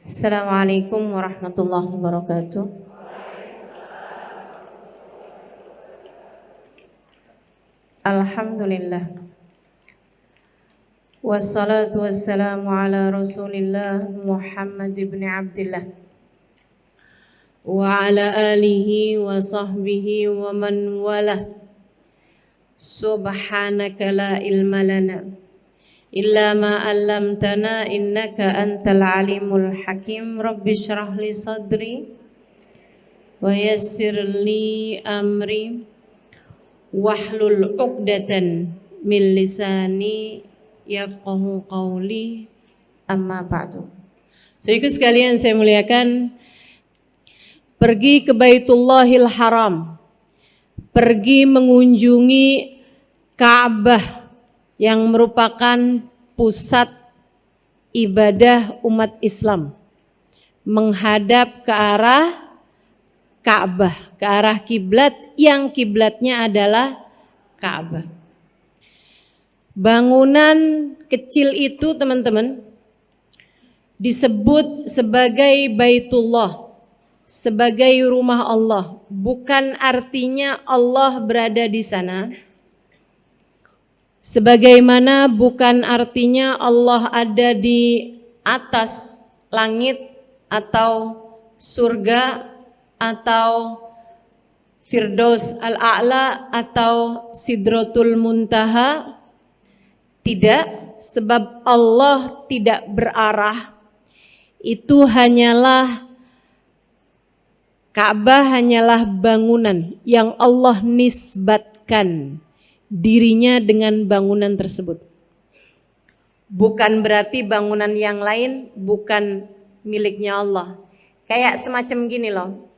Assalamualaikum warahmatullahi wabarakatuh. Alhamdulillah. Wassalatu wassalamu ala Rasulillah Muhammad ibn Abdullah wa ala alihi wa sahbihi wa man walah. Subhanaka la ilma lana illa ma 'allamtana innaka antal alimul hakim. Rabbi shrah li sadri wa yassir li amri wahlul 'uqdatan min lisani yafqahu qawli, amma ba'du. Saudaraku sekalian saya muliakan, pergi ke Baitullahil Haram, pergi mengunjungi Ka'bah yang merupakan pusat ibadah umat Islam, menghadap ke arah Ka'bah, ke arah kiblat yang kiblatnya adalah Ka'bah. Bangunan kecil itu teman-teman disebut sebagai Baitullah, sebagai rumah Allah. Bukan artinya Allah berada di sana, sebagaimana bukan artinya Allah ada di atas langit atau surga atau Firdaus al-A'la atau Sidratul Muntaha. Tidak, sebab Allah tidak berarah. Itu hanyalah Ka'bah, hanyalah bangunan yang Allah nisbatkan dirinya dengan bangunan tersebut. Bukan berarti bangunan yang lain bukan miliknya Allah. Kayak semacam gini loh.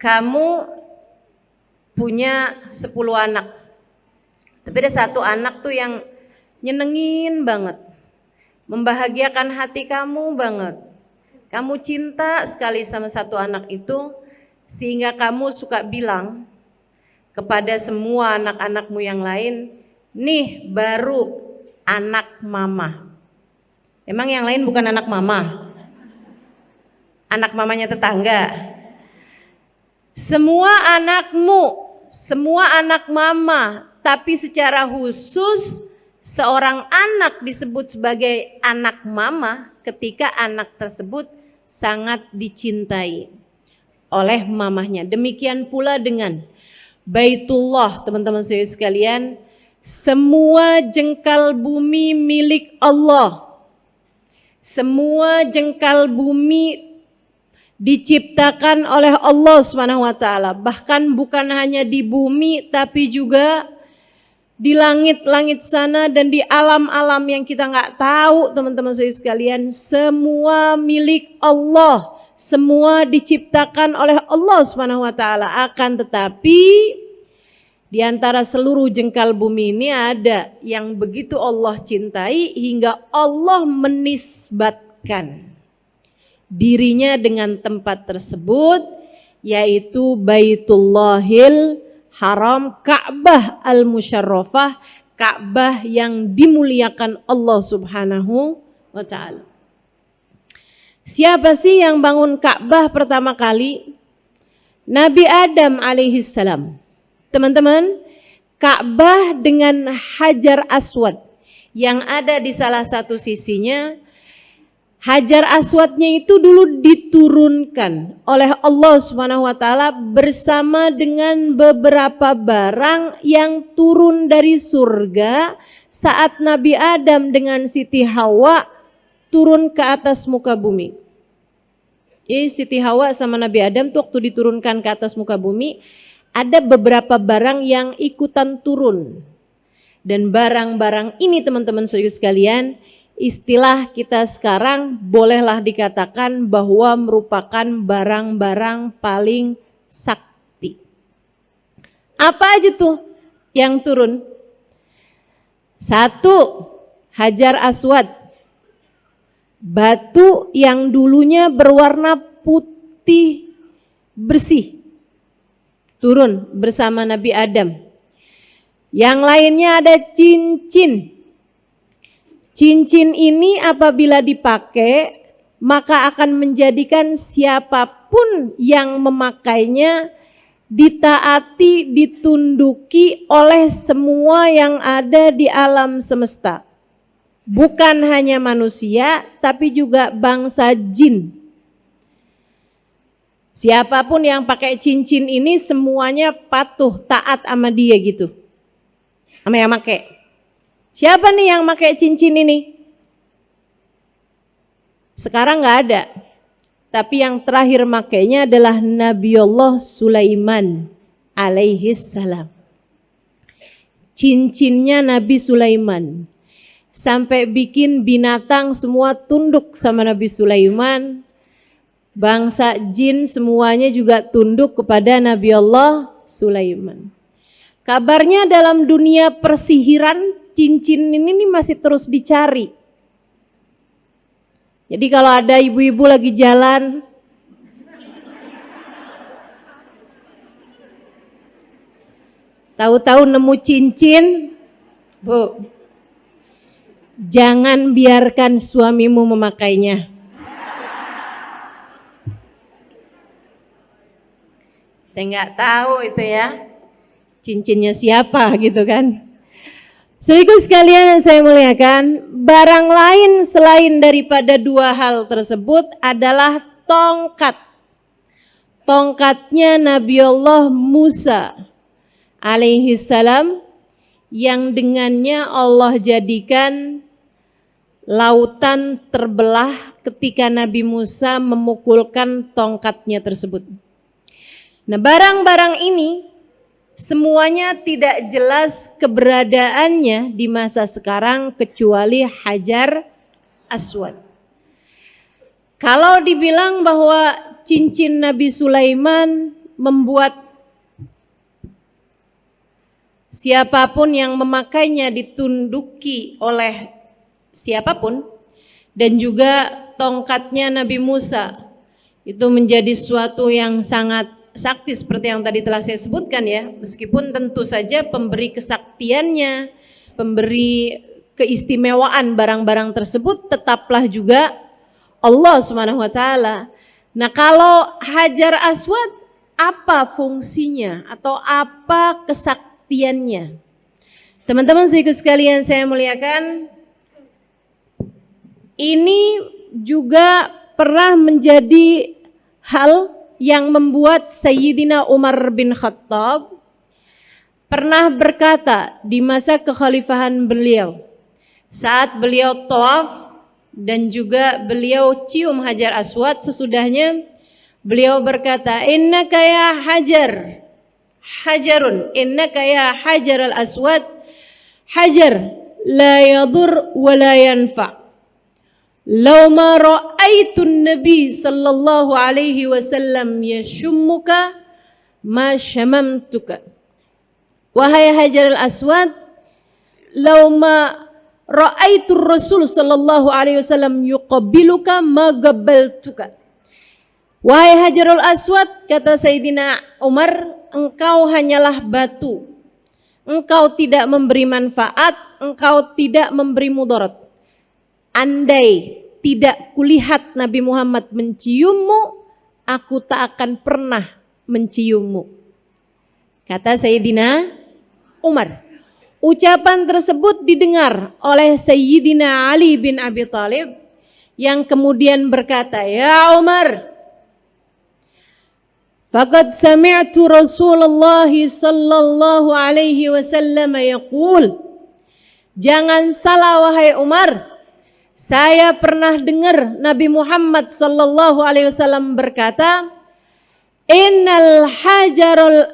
Kamu punya 10 anak, tapi ada satu anak tuh yang nyenengin banget, membahagiakan hati kamu banget. Kamu cinta sekali sama satu anak itu, sehingga kamu suka bilang kepada semua anak-anakmu yang lain, nih baru anak mama. Emang yang lain bukan anak mama? Anak mamanya tetangga. Semua anakmu, semua anak mama, tapi secara khusus seorang anak disebut sebagai anak mama ketika anak tersebut sangat dicintai oleh mamahnya. Demikian pula dengan Baitullah, teman-teman saya sekalian, semua jengkal bumi milik Allah. Semua jengkal bumi diciptakan oleh Allah Subhanahu wa taala. Bahkan bukan hanya di bumi tapi juga di langit-langit sana dan di alam-alam yang kita nggak tahu, teman-teman saya sekalian, semua milik Allah. Semua diciptakan oleh Allah Subhanahu wa taala. Akan tetapi di antara seluruh jengkal bumi ini ada yang begitu Allah cintai hingga Allah menisbatkan dirinya dengan tempat tersebut, yaitu Baitullahil Haram, Ka'bah al-Musyarrafah, Ka'bah yang dimuliakan Allah Subhanahu wa taala. Siapa sih yang bangun Ka'bah pertama kali? Nabi Adam alaihissalam. Teman-teman, Ka'bah dengan Hajar Aswad yang ada di salah satu sisinya, Hajar Aswadnya itu dulu diturunkan oleh Allah Subhanahu wa taala bersama dengan beberapa barang yang turun dari surga saat Nabi Adam dengan Siti Hawa turun ke atas muka bumi. Siti Hawa sama Nabi Adam tuh waktu diturunkan ke atas muka bumi, ada beberapa barang yang ikutan turun. Dan barang-barang ini teman-teman saudara sekalian, istilah kita sekarang bolehlah dikatakan bahwa merupakan barang-barang paling sakti. Apa aja tuh yang turun? 1, Hajar Aswad. Batu yang dulunya berwarna putih bersih. Turun bersama Nabi Adam. Yang lainnya ada cincin. Cincin ini apabila dipakai maka akan menjadikan siapapun yang memakainya ditaati, ditunduki oleh semua yang ada di alam semesta. Bukan hanya manusia, tapi juga bangsa jin. Siapapun yang pakai cincin ini semuanya patuh, taat sama dia gitu. Sama yang pakai. Siapa nih yang pakai cincin ini? Sekarang nggak ada. Tapi yang terakhir makainya adalah Nabiullah Sulaiman alaihis salam. Cincinnya Nabi Sulaiman. Sampai bikin binatang semua tunduk sama Nabi Sulaiman. Bangsa jin semuanya juga tunduk kepada Nabiullah Sulaiman. Kabarnya dalam dunia persihiran cincin ini masih terus dicari. Jadi kalau ada ibu-ibu lagi jalan, tahu-tahu nemu cincin, Bu, jangan biarkan suamimu memakainya. Saya nggak tahu itu ya, cincinnya siapa gitu kan. Saudaraku sekalian yang saya muliakan, barang lain selain daripada dua hal tersebut adalah tongkat. Tongkatnya Nabiullah Musa alaihi salam yang dengannya Allah jadikan lautan terbelah ketika Nabi Musa memukulkan tongkatnya tersebut. Nah, barang-barang ini semuanya tidak jelas keberadaannya di masa sekarang kecuali Hajar Aswad. Kalau dibilang bahwa cincin Nabi Sulaiman membuat siapapun yang memakainya ditunduki oleh siapapun, dan juga tongkatnya Nabi Musa itu menjadi suatu yang sangat sakti seperti yang tadi telah saya sebutkan ya, meskipun tentu saja pemberi kesaktiannya, pemberi keistimewaan barang-barang tersebut tetaplah juga Allah Subhanahu wa taala. Nah, kalau Hajar Aswad apa fungsinya atau apa kesaktiannya? Teman-teman sekalian saya muliakan, ini juga pernah menjadi hal yang membuat Sayyidina Umar bin Khattab pernah berkata di masa kekhalifahan beliau, saat beliau tawaf dan juga beliau cium Hajar Aswad, sesudahnya beliau berkata, innaka ya hajar, hajarun, innaka ya hajar al-aswad, hajar la yadur wa la yanfa'. Law ma ra'aitun nabi sallallahu alaihi wasallam yashummuka ma syamamtuka. Wahai Hajar al-Aswad, law ma ra'aitur Rasul sallallahu alaihi wasallam yuqabbiluka ma gabbaltuka. Wahai Hajarul Aswad, kata Sayyidina Umar, engkau hanyalah batu. Engkau tidak memberi manfaat, engkau tidak memberi mudarat. Andai tidak kulihat Nabi Muhammad menciummu, aku tak akan pernah menciummu. Kata Sayyidina Umar. Ucapan tersebut didengar oleh Sayyidina Ali bin Abi Thalib yang kemudian berkata, ya Umar, faqad sami'tu Rasulullah sallallahu alaihi wasallam yaqul, jangan salah wahai Umar, saya pernah dengar Nabi Muhammad sallallahu alaihi wasallam berkata, innal hajarul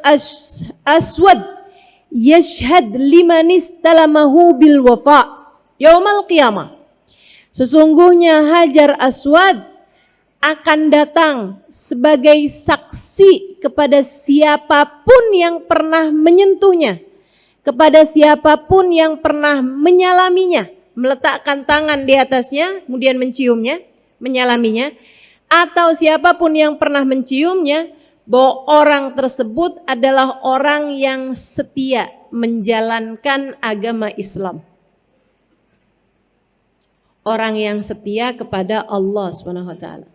aswad yashhad liman istalamahu bil wafa yaumal qiyamah. Sesungguhnya Hajar Aswad akan datang sebagai saksi kepada siapapun yang pernah menyentuhnya, kepada siapapun yang pernah menyalaminya, meletakkan tangan di atasnya, kemudian menciumnya, menyalaminya, atau siapapun yang pernah menciumnya, bahwa orang tersebut adalah orang yang setia menjalankan agama Islam. orang yang setia kepada Allah Subhanahu wa taala.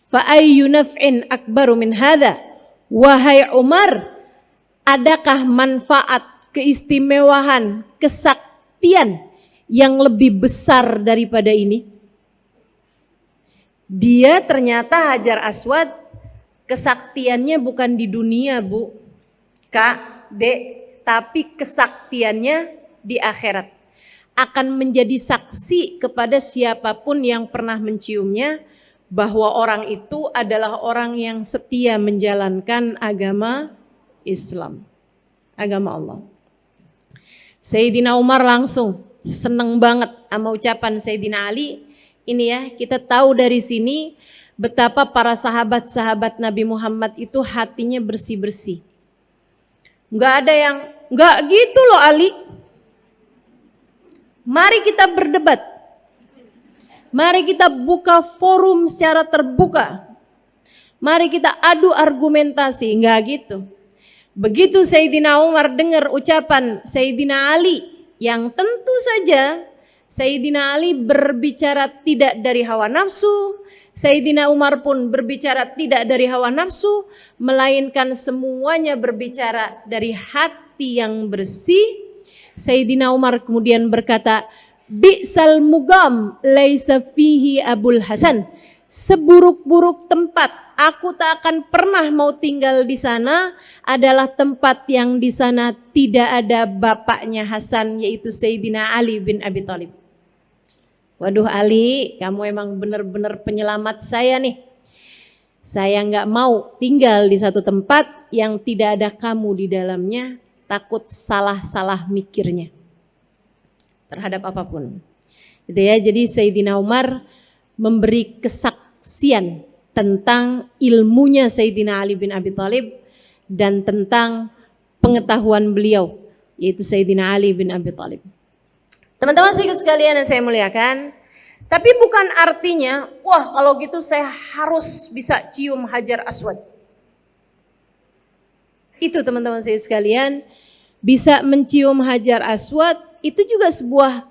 Fa ayyu naf'in akbaru min hadza? Wahai Umar, adakah manfaat, keistimewaan, kesaktian yang lebih besar daripada ini? Dia ternyata Hajar Aswad kesaktiannya bukan di dunia, Bu, Kak, Dek, tapi kesaktiannya di akhirat. Akan menjadi saksi kepada siapapun yang pernah menciumnya bahwa orang itu adalah orang yang setia menjalankan agama Islam, agama Allah. Sayyidina Umar langsung seneng banget sama ucapan Sayyidina Ali. Ini ya, kita tahu dari sini betapa para sahabat-sahabat Nabi Muhammad itu hatinya bersih-bersih. Enggak ada yang, enggak gitu loh Ali. Mari kita berdebat. Mari kita buka forum secara terbuka. Mari kita adu argumentasi, enggak gitu. Begitu Sayyidina Umar dengar ucapan Sayyidina Ali yang tentu saja Sayyidina Ali berbicara tidak dari hawa nafsu, Sayyidina Umar pun berbicara tidak dari hawa nafsu, melainkan semuanya berbicara dari hati yang bersih. Sayyidina Umar kemudian berkata, Bi'sal mugam laisa fihi Abul Hasan. Seburuk-buruk tempat, aku tak akan pernah mau tinggal di sana, adalah tempat yang di sana tidak ada bapaknya Hasan, yaitu Sayyidina Ali bin Abi Thalib. Waduh Ali, kamu emang benar-benar penyelamat saya nih. Saya nggak mau tinggal di satu tempat yang tidak ada kamu di dalamnya, takut salah-salah mikirnya terhadap apapun. Gitu ya. Jadi Sayyidina Umar memberi kesaksian tentang ilmunya Sayyidina Ali bin Abi Thalib dan tentang pengetahuan beliau, yaitu Sayyidina Ali bin Abi Thalib. Teman-teman sekalian yang saya muliakan, tapi bukan artinya, wah kalau gitu saya harus bisa cium Hajar Aswad. Itu teman-teman saya sekalian, bisa mencium Hajar Aswad itu juga sebuah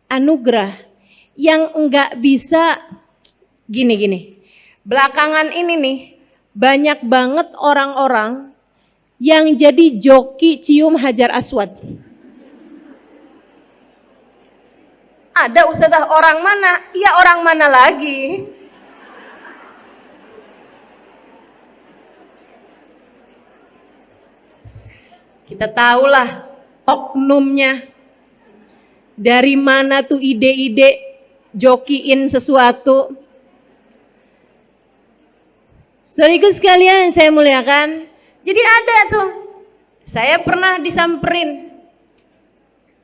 anugerah yang enggak bisa gini-gini. Belakangan ini nih banyak banget orang-orang yang jadi joki cium Hajar Aswad. Ada ustazah orang mana? Ya orang mana lagi? Kita tahulah oknumnya. Dari mana tuh ide-ide jokiin sesuatu. Saudaraku sekalian yang saya muliakan, jadi ada tuh. Saya pernah disamperin.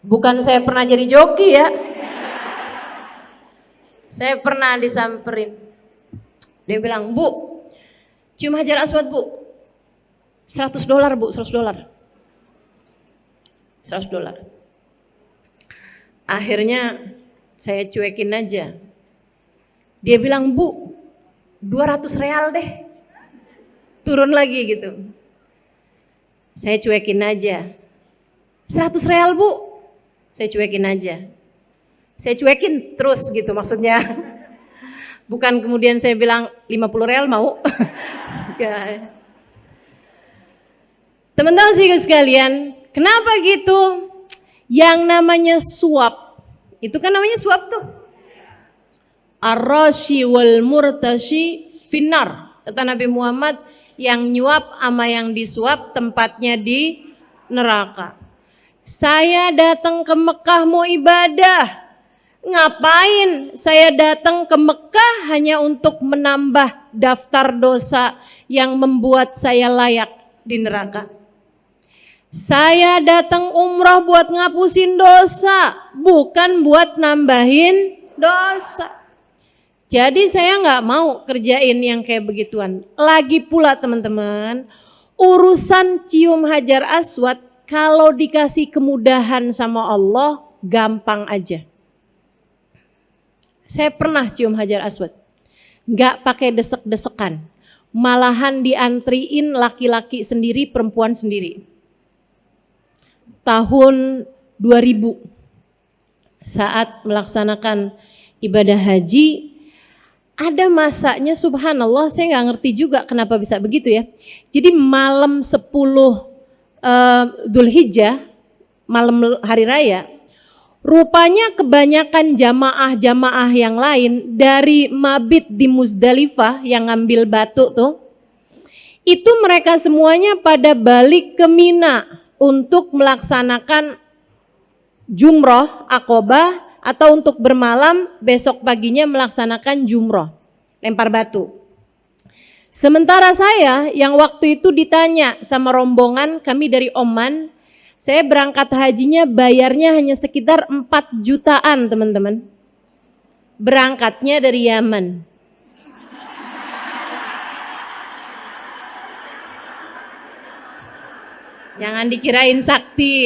Bukan saya pernah jadi joki ya. Saya pernah disamperin. Dia bilang, Bu, cium Hajar Aswad Bu. $100 Bu, $100. $100. Akhirnya saya cuekin aja. Dia bilang, Bu, 200 real deh. Turun lagi gitu. Saya cuekin aja. 100 real Bu. Saya cuekin aja. Saya cuekin terus gitu maksudnya. Bukan kemudian saya bilang 50 real mau. Teman-teman sekalian, kenapa gitu? Yang namanya suap, itu kan namanya suap tuh. Ar-rashi wal murtashi finnar. Kata Nabi Muhammad, yang nyuap sama yang disuap tempatnya di neraka. Saya datang ke Mekah mau ibadah. Ngapain saya datang ke Mekah hanya untuk menambah daftar dosa yang membuat saya layak di neraka? Saya datang umrah buat ngapusin dosa, bukan buat nambahin dosa. Jadi saya nggak mau kerjain yang kayak begituan. Lagi pula teman-teman, urusan cium Hajar Aswad kalau dikasih kemudahan sama Allah, gampang aja. Saya pernah cium Hajar Aswad, nggak pakai desek-desekan, malahan diantriin laki-laki sendiri, perempuan sendiri. Tahun 2000 saat melaksanakan ibadah haji ada masanya, subhanallah, saya nggak ngerti juga kenapa bisa begitu ya. Jadi malam 10 Dzulhijjah, malam hari raya, rupanya kebanyakan jamaah-jamaah yang lain dari mabit di Muzdalifah yang ngambil batu tuh, itu mereka semuanya pada balik ke Mina untuk melaksanakan jumroh Aqobah atau untuk bermalam besok paginya melaksanakan jumroh, lempar batu. Sementara saya yang waktu itu ditanya sama rombongan kami dari Oman, saya berangkat hajinya bayarnya hanya sekitar 4 jutaan teman-teman. Berangkatnya dari Yaman. Jangan dikirain sakti.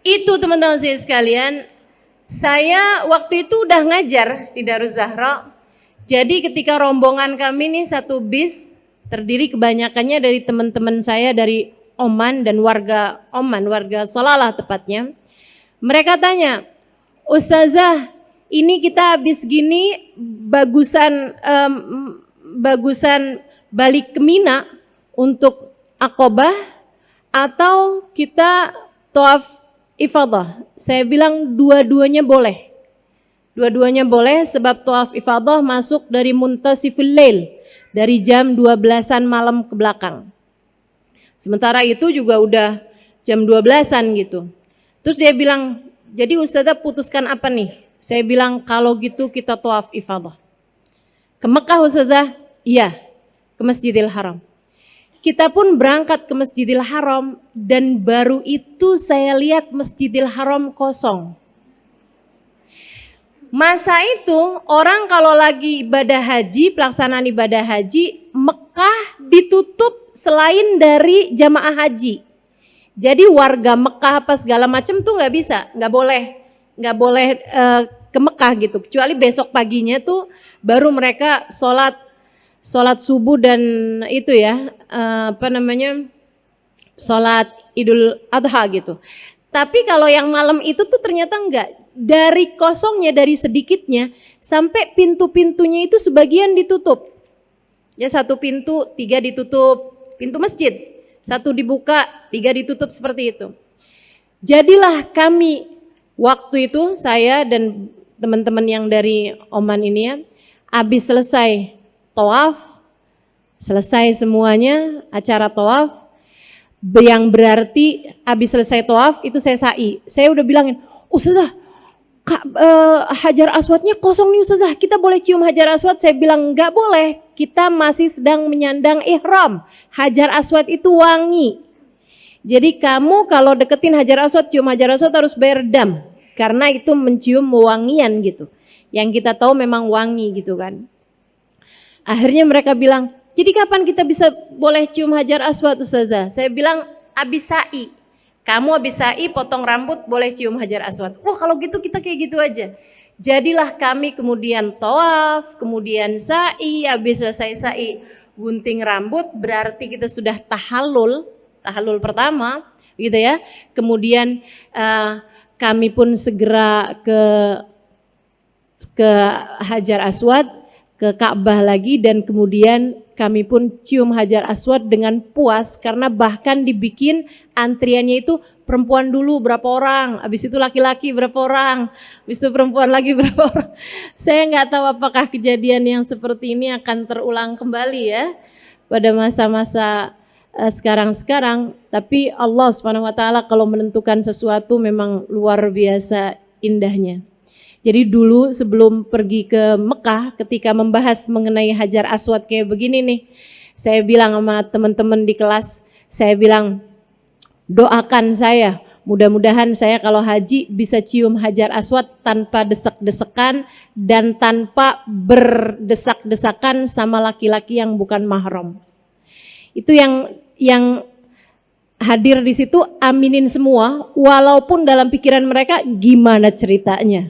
Itu teman-teman saya sekalian, saya waktu itu udah ngajar di Daruz Zahra. Jadi ketika rombongan kami nih satu bis, terdiri kebanyakannya dari teman-teman saya dari Oman dan warga Oman, warga Salalah tepatnya. Mereka tanya, Ustazah, ini kita habis gini bagusan balik ke Mina untuk Aqobah atau kita tawaf ifadah? Saya bilang dua-duanya boleh. Dua-duanya boleh sebab tawaf ifadah masuk dari muntasifil lail, dari jam 12-an malam ke belakang. Sementara itu juga udah jam 12-an gitu. Terus dia bilang, jadi Ustazah putuskan apa nih? Saya bilang kalau gitu kita tawaf ifadah. Ke Mekah Ustazah? Iya, ke Masjidil Haram. Kita pun berangkat ke Masjidil Haram dan baru itu saya lihat Masjidil Haram kosong. Masa itu orang kalau lagi ibadah haji, pelaksanaan ibadah haji, Mekah ditutup selain dari jamaah haji. Jadi warga Mekah apa segala macam tuh nggak boleh ke Mekah gitu. Kecuali besok paginya tuh baru mereka sholat subuh dan itu ya, sholat Idul Adha gitu. Tapi kalau yang malam itu tuh ternyata enggak. Dari kosongnya, dari sedikitnya, sampai pintu-pintunya itu sebagian ditutup. Ya satu pintu, 3 ditutup, pintu masjid. 1 dibuka, 3 ditutup seperti itu. Jadilah kami, waktu itu saya dan teman-teman yang dari Oman ini ya, habis selesai tawaf, selesai semuanya acara tawaf, yang berarti habis selesai tawaf itu saya sa'i. Saya udah bilangin, Ustazah, Hajar Aswadnya kosong nih Ustazah, kita boleh cium Hajar Aswad? Saya bilang enggak boleh, kita masih sedang menyandang ihram. Hajar Aswad itu wangi. Jadi kamu kalau deketin Hajar Aswad, cium Hajar Aswad harus bayar dam, karena itu mencium wangian gitu. Yang kita tahu memang wangi gitu kan. Akhirnya mereka bilang, jadi kapan kita bisa boleh cium Hajar Aswad Ustazah? Saya bilang abis sa'i. Kamu habis sa'i potong rambut boleh cium Hajar Aswad. Wah kalau gitu kita kayak gitu aja. Jadilah kami kemudian tawaf, kemudian sa'i, habis selesai sa'i gunting rambut berarti kita sudah tahallul pertama gitu ya. Kemudian kami pun segera ke Hajar Aswad, ke Ka'bah lagi, dan kemudian kami pun cium Hajar Aswad dengan puas karena bahkan dibikin antriannya itu perempuan dulu berapa orang, habis itu laki-laki berapa orang, habis itu perempuan lagi berapa orang. Saya nggak tahu apakah kejadian yang seperti ini akan terulang kembali ya pada masa-masa sekarang-sekarang. Tapi Allah Subhanahu Wa Taala kalau menentukan sesuatu memang luar biasa indahnya. Jadi dulu sebelum pergi ke Mekah, ketika membahas mengenai Hajar Aswad kayak begini nih, saya bilang sama teman-teman di kelas, saya bilang, doakan saya, mudah-mudahan saya kalau haji bisa cium Hajar Aswad tanpa desek-desekan dan tanpa berdesak-desakan sama laki-laki yang bukan mahram. Itu yang hadir di situ aminin semua, walaupun dalam pikiran mereka gimana ceritanya.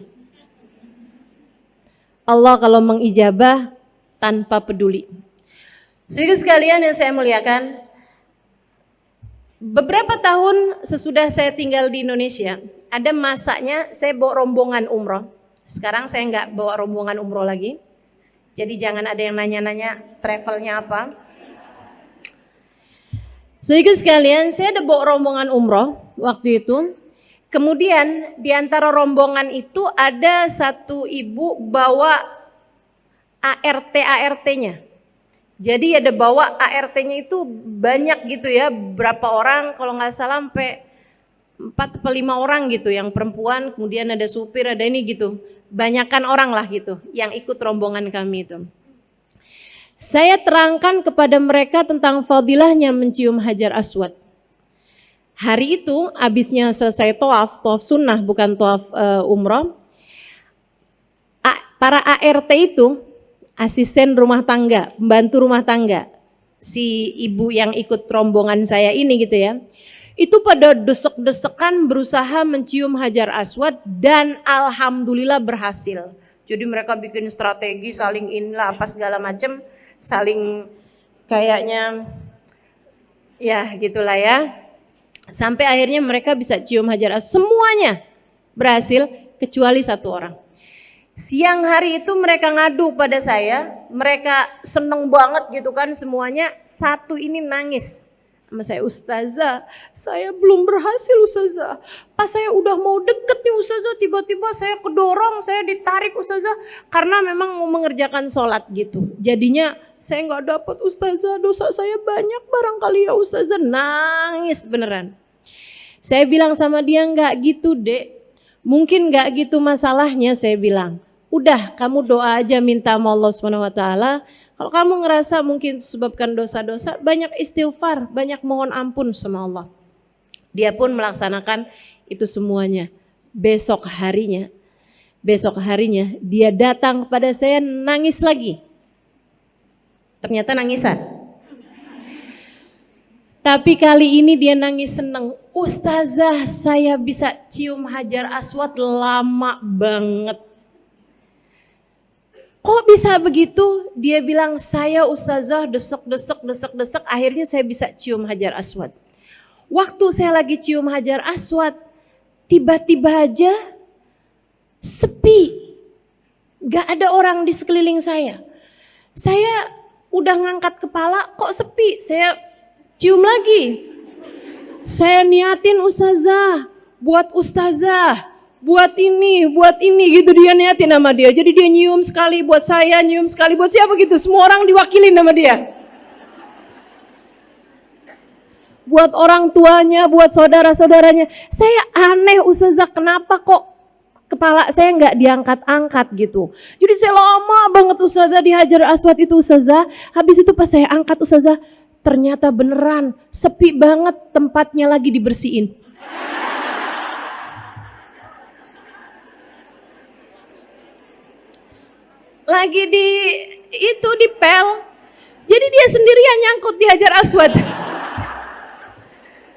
Allah kalau mengijabah tanpa peduli. Saudara sekalian yang saya muliakan, beberapa tahun sesudah saya tinggal di Indonesia, ada masanya saya bawa rombongan umroh. Sekarang saya nggak bawa rombongan umroh lagi. Jadi jangan ada yang nanya-nanya travelnya apa. Saudara sekalian, saya ada bawa rombongan umroh waktu itu. Kemudian di antara rombongan itu ada satu ibu bawa ART-nya. Jadi ada bawa ART-nya itu banyak gitu ya, berapa orang, kalau nggak salah sampai 4 atau 5 orang gitu, yang perempuan, kemudian ada supir, ada ini gitu. Banyakan orang lah gitu yang ikut rombongan kami itu. Saya terangkan kepada mereka tentang fadilahnya mencium Hajar Aswad. Hari itu abisnya selesai tawaf sunnah bukan tawaf umroh. Para ART itu asisten rumah tangga, pembantu rumah tangga, si ibu yang ikut rombongan saya ini gitu ya, itu pada desek-desekan berusaha mencium Hajar Aswad dan alhamdulillah berhasil. Jadi mereka bikin strategi saling inilah apa segala macam, saling kayaknya ya gitulah ya. Sampai akhirnya mereka bisa cium Hajar Aswad, semuanya berhasil kecuali satu orang. Siang hari itu mereka ngadu pada saya, mereka seneng banget gitu kan semuanya. Satu ini nangis sama saya, "Ustazah, saya belum berhasil Ustazah. Pas saya udah mau deket nih Ustazah, tiba-tiba saya kedorong, saya ditarik Ustazah. Karena memang mau mengerjakan sholat gitu. Jadinya saya gak dapat Ustazah, dosa saya banyak barangkali ya Ustazah." Nangis beneran. Saya bilang sama dia, "Gak gitu dek, mungkin gak gitu masalahnya," saya bilang. "Udah kamu doa aja minta sama Allah SWT. Kalau kamu ngerasa mungkin disebabkan dosa-dosa, banyak istighfar, banyak mohon ampun sama Allah." Dia pun melaksanakan itu semuanya. Besok harinya dia datang kepada saya nangis lagi. Ternyata nangisan. Tapi kali ini dia nangis seneng. "Ustazah, saya bisa cium Hajar Aswad lama banget." "Kok bisa begitu?" Dia bilang, "Saya Ustazah desek, akhirnya saya bisa cium Hajar Aswad. Waktu saya lagi cium Hajar Aswad, tiba-tiba aja sepi. Gak ada orang di sekeliling saya. Saya udah ngangkat kepala, kok sepi. Saya cium lagi. Saya niatin Ustazah, buat Ustazah, buat ini gitu, dia niatin sama dia. Jadi dia nyium sekali buat saya, nyium sekali buat siapa gitu. Semua orang diwakilin sama dia. Buat orang tuanya, buat saudara-saudaranya. Saya aneh Ustazah, kenapa kok kepala saya nggak diangkat-angkat gitu. Jadi saya lama banget Ustazah di Hajar Aswad itu Ustazah. Habis itu pas saya angkat Ustazah, ternyata beneran sepi banget, tempatnya lagi dibersihin. Lagi di pel. Jadi dia sendirian nyangkut di Hajar Aswad.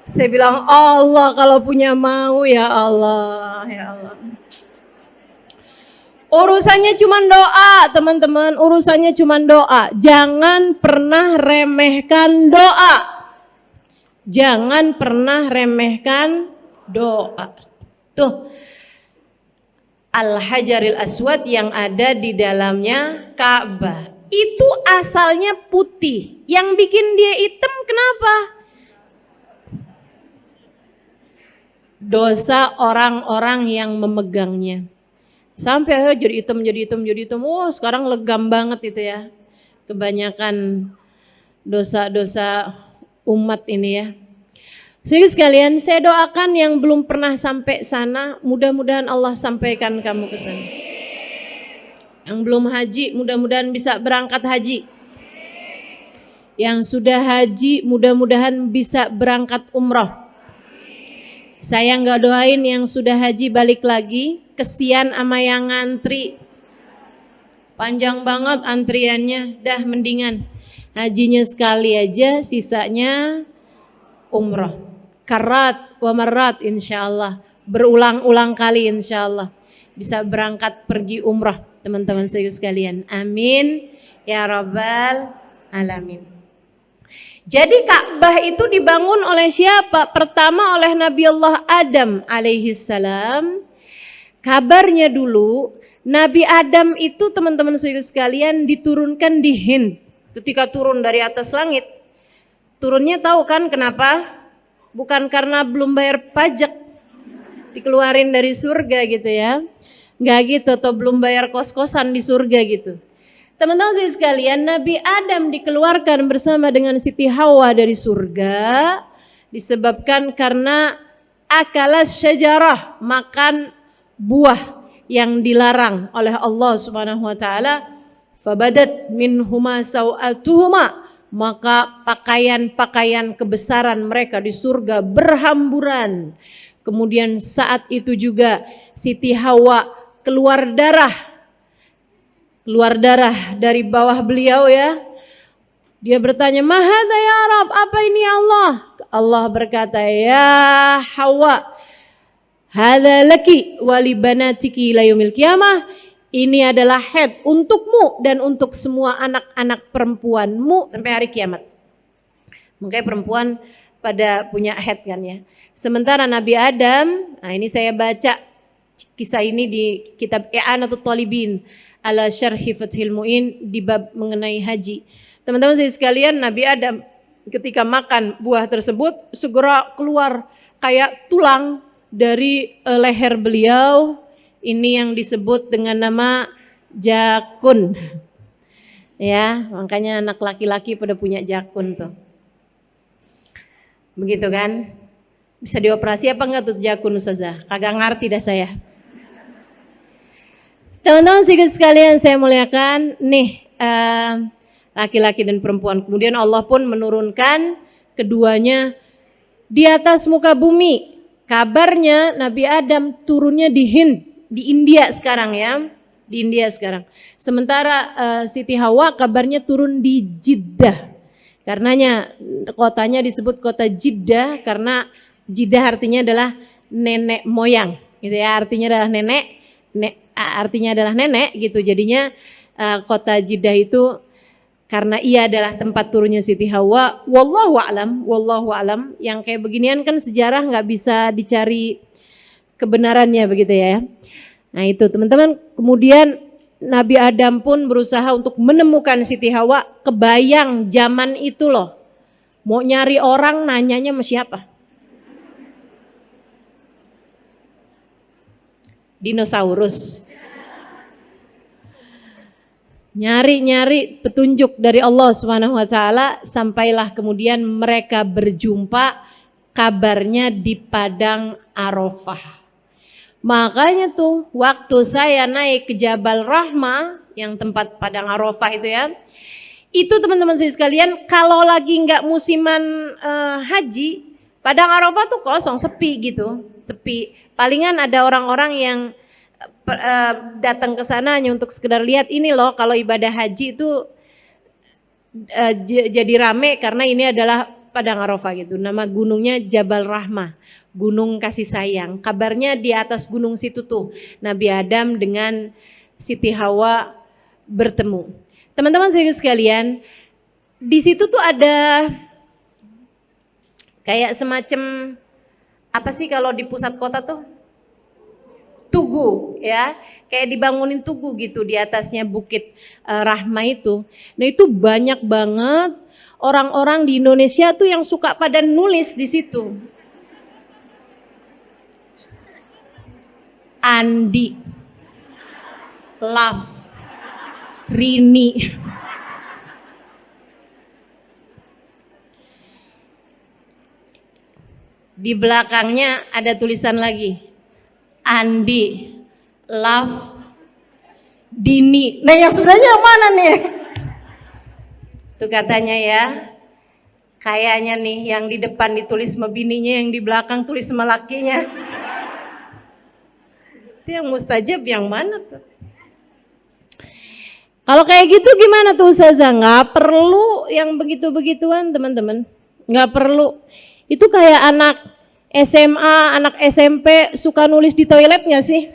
Saya bilang, Allah kalau punya mau ya Allah, ya Allah. Urusannya cuma doa teman-teman, urusannya cuma doa. Jangan pernah remehkan doa. Jangan pernah remehkan doa. Tuh. Al-Hajaril Aswad yang ada di dalamnya Ka'bah itu asalnya putih, yang bikin dia hitam kenapa? Dosa orang-orang yang memegangnya. Sampai akhirnya jadi hitam. Oh, sekarang legam banget itu ya. Kebanyakan dosa-dosa umat ini ya. Jadi sekalian, saya doakan yang belum pernah sampai sana, mudah-mudahan Allah sampaikan kamu ke sana. Yang belum haji, mudah-mudahan bisa berangkat haji. Yang sudah haji, mudah-mudahan bisa berangkat umroh. Saya nggak doain yang sudah haji balik lagi, kesian sama yang ngantri. Panjang banget antriannya, dah mendingan hajinya sekali aja, sisanya umroh. Karat wa marat insyaallah, berulang-ulang kali insyaallah bisa berangkat pergi umrah teman-teman sekalian. Amin ya rabbal alamin. Jadi Ka'bah itu dibangun oleh siapa? Pertama oleh Nabi Allah Adam alaihi salam. Kabarnya dulu Nabi Adam itu, teman-teman saudara sekalian, diturunkan di Hind. Ketika turun dari atas langit, turunnya tahu kan kenapa? Bukan karena belum bayar pajak, dikeluarin dari surga gitu ya. Nggak gitu, atau belum bayar kos-kosan di surga gitu. Teman-teman sekalian, Nabi Adam dikeluarkan bersama dengan Siti Hawa dari surga disebabkan karena akalas syajarah, makan buah yang dilarang oleh Allah Subhanahu wa taala. Fabadat minhuma sawatuhuma, maka pakaian-pakaian kebesaran mereka di surga berhamburan. Kemudian saat itu juga Siti Hawa keluar darah dari bawah beliau ya. Dia bertanya, "Mahadha ya Rab, apa ini ya Allah?" Allah berkata, "Ya Hawa, hadza laki wa li banatiki ila yaumil qiyamah." Ini adalah haid untukmu dan untuk semua anak-anak perempuanmu sampai hari kiamat. Makanya perempuan pada punya haid kan ya. Sementara Nabi Adam, nah ini saya baca kisah ini di kitab I'anatul Talibin ala Syarhi Fathil Mu'in di bab mengenai haji. Teman-teman sekalian, Nabi Adam ketika makan buah tersebut segera keluar kayak tulang dari leher beliau. Ini yang disebut dengan nama jakun. Ya, makanya anak laki-laki pada punya jakun tuh. Begitu kan? Bisa dioperasi apa enggak tuh jakun Ustazah? Kagak ngerti dah saya. Teman-teman sekalian saya muliakan, nih laki-laki dan perempuan. Kemudian Allah pun menurunkan keduanya di atas muka bumi. Kabarnya Nabi Adam turunnya di Hind, di India sekarang ya, di India sekarang. Sementara Siti Hawa kabarnya turun di Jeddah. Karenanya kotanya disebut kota Jeddah karena Jeddah artinya adalah nenek moyang, gitu ya. Artinya adalah nenek gitu. Jadinya kota Jeddah itu karena ia adalah tempat turunnya Siti Hawa. Wallahu alam. Yang kayak beginian kan sejarah nggak bisa dicari kebenarannya begitu ya. Nah itu teman-teman, kemudian Nabi Adam pun berusaha untuk menemukan Siti Hawa. Kebayang zaman itu loh, mau nyari orang nanyanya sama siapa? Dinosaurus. Nyari-nyari petunjuk dari Allah Subhanahu wa taala, sampailah kemudian mereka berjumpa, kabarnya di padang Arafah. Makanya tuh waktu saya naik ke Jabal Rahmah yang tempat padang Arafah itu ya, itu teman-teman sekalian kalau lagi nggak musiman haji, padang Arafah tuh kosong, sepi gitu, sepi. Palingan ada orang-orang yang datang ke sana hanya untuk sekedar lihat ini loh, kalau ibadah haji itu jadi rame karena ini adalah padang Arafah gitu. Nama gunungnya Jabal Rahmah, gunung kasih sayang. Kabarnya di atas gunung situ tuh Nabi Adam dengan Siti Hawa bertemu. Teman-teman sekalian, di situ tuh ada kayak semacam apa sih kalau di pusat kota tuh? Tugu ya, kayak dibangunin tugu gitu di atasnya bukit Rahmah itu. Nah itu banyak banget orang-orang di Indonesia tuh yang suka pada nulis di situ. Andi, Love, Rini. Di belakangnya ada tulisan lagi. Andi, Love, Dini. Nah yang sebenarnya yang mana nih? Tuh katanya ya, kayaknya nih yang di depan ditulis sama bininya, yang di belakang tulis sama lakinya. Itu yang mustajab yang mana tuh? Kalau kayak gitu gimana tuh Ustazah? Nggak perlu yang begitu-begituan teman-teman. Nggak perlu. Itu kayak anak SMA, anak SMP suka nulis di toilet nggak sih?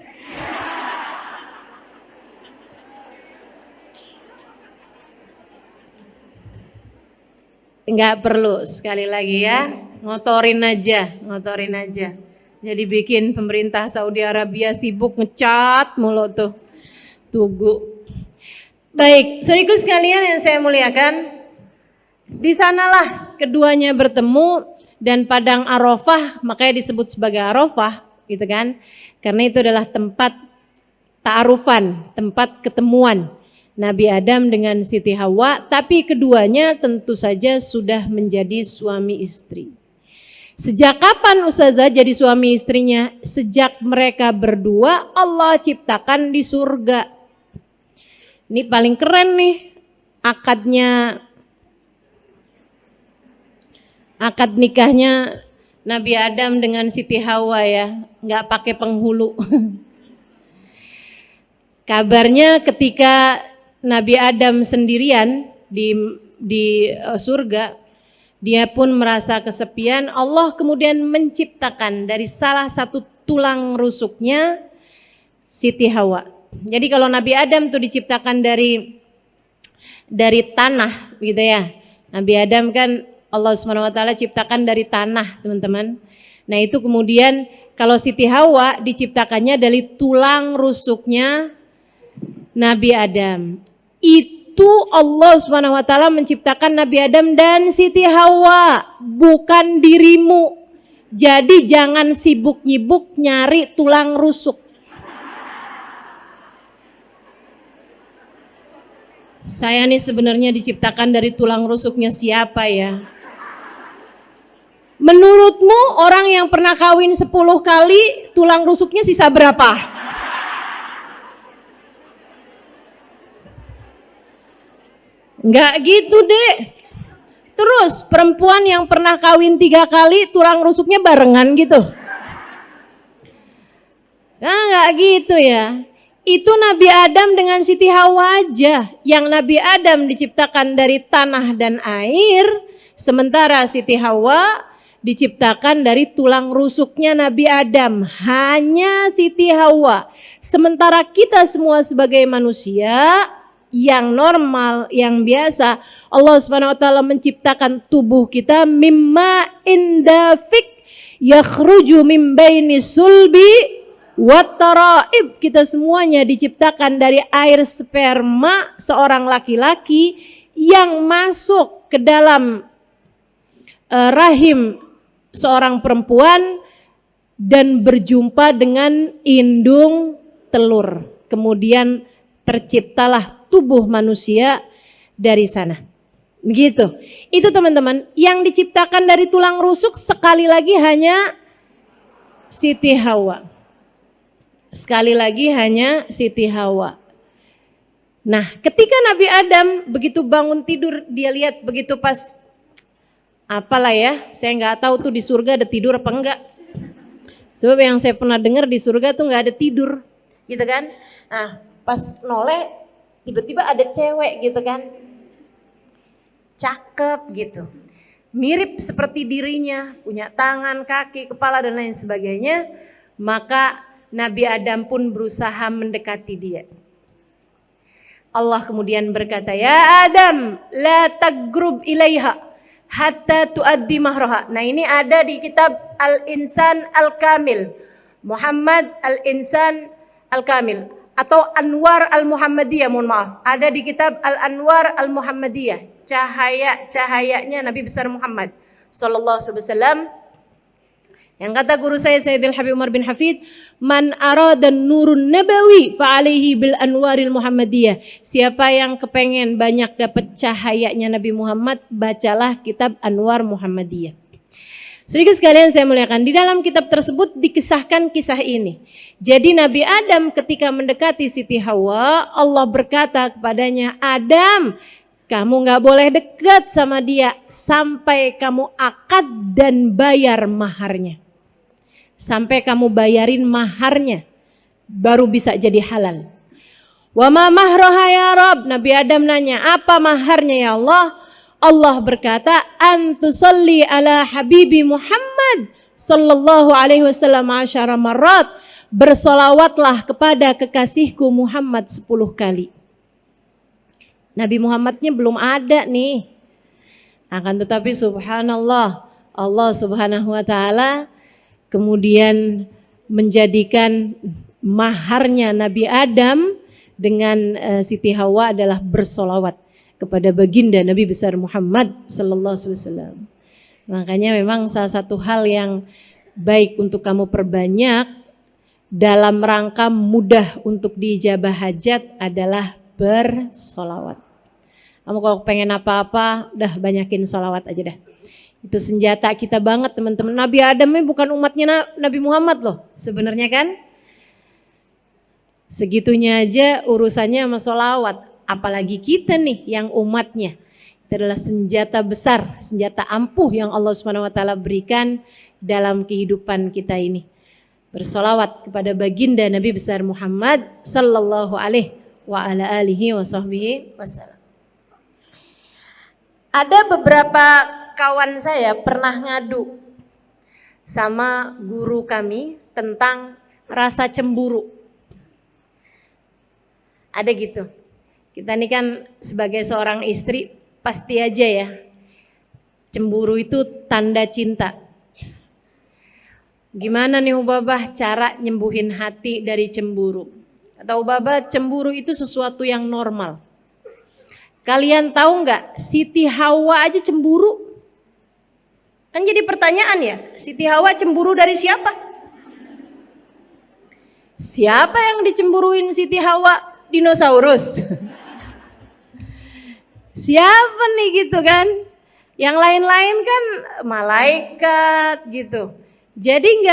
Nggak perlu sekali lagi ya, ngotorin aja. Jadi bikin pemerintah Saudi Arabia sibuk ngecat mulu tuh. Tugu. Baik, saudaraku sekalian yang saya muliakan, di sanalah keduanya bertemu dan padang Arafah, makanya disebut sebagai Arafah, gitu kan? Karena itu adalah tempat ta'arufan, tempat ketemuan Nabi Adam dengan Siti Hawa, tapi keduanya tentu saja sudah menjadi suami istri. Sejak kapan Ustazah jadi suami istrinya? Sejak mereka berdua Allah ciptakan di surga. Ini paling keren nih akad nikahnya Nabi Adam dengan Siti Hawa ya, nggak pakai penghulu. Kabarnya ketika Nabi Adam sendirian di surga, dia pun merasa kesepian. Allah kemudian menciptakan dari salah satu tulang rusuknya Siti Hawa. Jadi kalau Nabi Adam tuh diciptakan dari tanah gitu ya. Nabi Adam kan Allah Subhanahu wa taala ciptakan dari tanah, teman-teman. Nah, itu kemudian kalau Siti Hawa diciptakannya dari tulang rusuknya Nabi Adam. Itu Allah Subhanahu wa taala menciptakan Nabi Adam dan Siti Hawa, bukan dirimu. Jadi jangan sibuk nyibuk nyari tulang rusuk. Saya nih sebenarnya diciptakan dari tulang rusuknya siapa ya? Menurutmu orang yang pernah kawin 10 kali tulang rusuknya sisa berapa? Enggak gitu deh. Terus perempuan yang pernah kawin 3 kali tulang rusuknya barengan gitu. Nah enggak gitu ya. Itu Nabi Adam dengan Siti Hawa aja. Yang Nabi Adam diciptakan dari tanah dan air. Sementara Siti Hawa diciptakan dari tulang rusuknya Nabi Adam. Hanya Siti Hawa. Sementara kita semua sebagai manusia yang normal, yang biasa, Allah Subhanahu wa taala menciptakan tubuh kita mimma indafik yakhruju min baini sulbi wat taraib. Kita semuanya diciptakan dari air sperma seorang laki-laki yang masuk ke dalam rahim seorang perempuan dan berjumpa dengan indung telur. Kemudian terciptalah tubuh manusia dari sana. Begitu. Itu teman-teman, yang diciptakan dari tulang rusuk sekali lagi hanya Siti Hawa. Sekali lagi hanya Siti Hawa. Nah, ketika Nabi Adam begitu bangun tidur, dia lihat begitu pas apalah ya, saya nggak tahu tuh di surga ada tidur apa enggak. Sebab yang saya pernah dengar di surga tuh nggak ada tidur, gitu kan? Nah, pas noleh tiba-tiba ada cewek gitu kan, cakep gitu, mirip seperti dirinya, punya tangan, kaki, kepala dan lain sebagainya. Maka Nabi Adam pun berusaha mendekati dia. Allah kemudian berkata, ya Adam, la tagrub ilaiha hatta tuaddi mahraha. Nah, ini ada di kitab Al-Insan Al-Kamil, Muhammad Al-Insan Al-Kamil, atau Anwar Al-Muhammadiyah, mohon maaf. Ada di kitab Al-Anwar Al-Muhammadiyah, cahaya-cahayanya Nabi besar Muhammad sallallahu alaihi wasallam. Yang kata guru saya Sayyidil Habib Umar bin Hafid, man arada nurun nabawi fa alaihi bil anwaril Muhammadiyah. Siapa yang kepengen banyak dapat cahayanya Nabi Muhammad, bacalah kitab Anwar Muhammadiyah. Saudara sekalian saya muliakan, di dalam kitab tersebut dikisahkan kisah ini. Jadi Nabi Adam ketika mendekati Siti Hawa, Allah berkata kepadanya, Adam, kamu gak boleh dekat sama dia sampai kamu akad dan bayar maharnya. Sampai kamu bayarin maharnya, baru bisa jadi halal. Wa ma mahraha ya Rabb, Nabi Adam nanya, apa maharnya ya Allah? Allah berkata, antusalli ala habibi Muhammad sallallahu alaihi wasallam asyara marrat. Bersolawatlah kepada kekasihku Muhammad 10 kali. Nabi Muhammadnya belum ada nih. Akan tetapi subhanallah, Allah Subhanahu wa taala kemudian menjadikan maharnya Nabi Adam dengan Siti Hawa adalah bersolawat kepada baginda Nabi besar Muhammad sallallahu alaihi wasallam. Makanya memang salah satu hal yang baik untuk kamu perbanyak dalam rangka mudah untuk diijabah hajat adalah bersolawat. Kamu kalau pengen apa-apa, udah banyakin solawat aja dah. Itu senjata kita banget teman-teman. Nabi Adam ini bukan umatnya Nabi Muhammad loh sebenarnya kan. Segitunya aja urusannya sama solawat. Apalagi kita nih yang umatnya. Itu adalah senjata besar, senjata ampuh yang Allah SWT berikan dalam kehidupan kita ini. Bersolawat kepada baginda Nabi besar Muhammad sallallahu alaihi wa ala alihi wa sahbihi wasallam. Ada beberapa kawan saya pernah ngadu sama guru kami tentang rasa cemburu. Ada gitu. Kita ini kan sebagai seorang istri pasti aja ya, cemburu itu tanda cinta. Gimana nih Ubabah cara nyembuhin hati dari cemburu? Kata Ubabah, cemburu itu sesuatu yang normal. Kalian tahu nggak, Siti Hawa aja cemburu? Kan jadi pertanyaan ya, Siti Hawa cemburu dari siapa? Siapa yang dicemburuin Siti Hawa? Dinosaurus. Siapa nih gitu kan? Yang lain-lain kan malaikat gitu. Jadi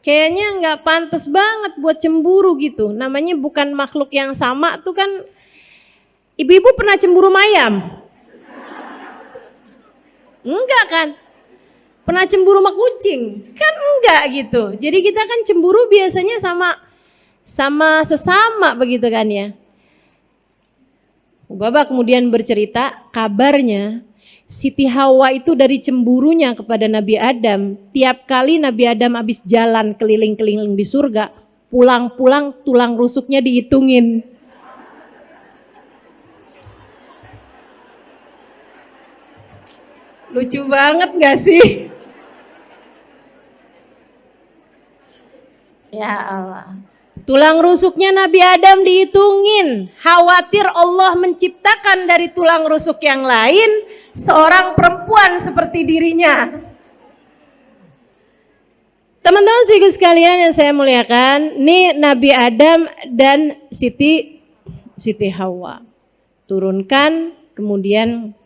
kayaknya nggak pantas banget buat cemburu gitu. Namanya bukan makhluk yang sama tuh kan. Ibu-ibu pernah cemburu mayam? Enggak kan? Pernah cemburu sama kucing? Kan enggak gitu. Jadi kita kan cemburu biasanya sama sesama begitu kan ya. Ubaba kemudian bercerita kabarnya Siti Hawa itu dari cemburunya kepada Nabi Adam. Tiap kali Nabi Adam habis jalan keliling-keliling di surga, pulang-pulang tulang rusuknya dihitungin. Lucu banget gak sih? Ya Allah. Tulang rusuknya Nabi Adam dihitungin. Khawatir Allah menciptakan dari tulang rusuk yang lain seorang perempuan seperti dirinya. Teman-teman sekalian yang saya muliakan, ini Nabi Adam dan Siti Hawa. Turunkan, kemudian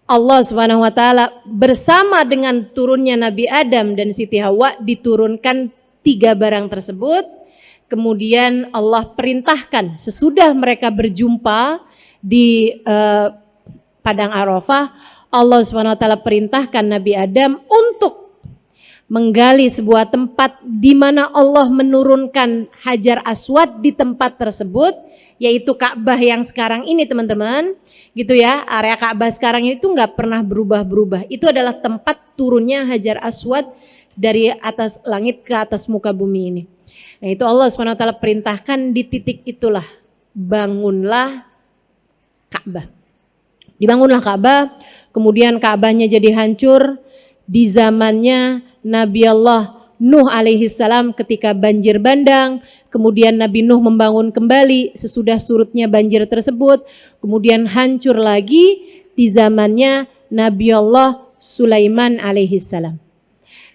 Allah Subhanahu wa taala bersama dengan turunnya Nabi Adam dan Siti Hawa diturunkan 3 barang tersebut. Kemudian Allah perintahkan sesudah mereka berjumpa di padang Arafah, Allah Subhanahu wa taala perintahkan Nabi Adam untuk menggali sebuah tempat di mana Allah menurunkan Hajar Aswad di tempat tersebut, yaitu Ka'bah yang sekarang ini teman-teman, gitu ya. Area Ka'bah sekarang itu nggak pernah berubah-berubah. Itu adalah tempat turunnya Hajar Aswad dari atas langit ke atas muka bumi ini. Nah itu Allah SWT perintahkan di titik itulah, bangunlah Ka'bah. Dibangunlah Ka'bah, kemudian Ka'bahnya jadi hancur di zamannya Nabi Allah Nuh alaihissalam ketika banjir bandang, kemudian Nabi Nuh membangun kembali sesudah surutnya banjir tersebut, kemudian hancur lagi di zamannya Nabi Allah Sulaiman alaihissalam.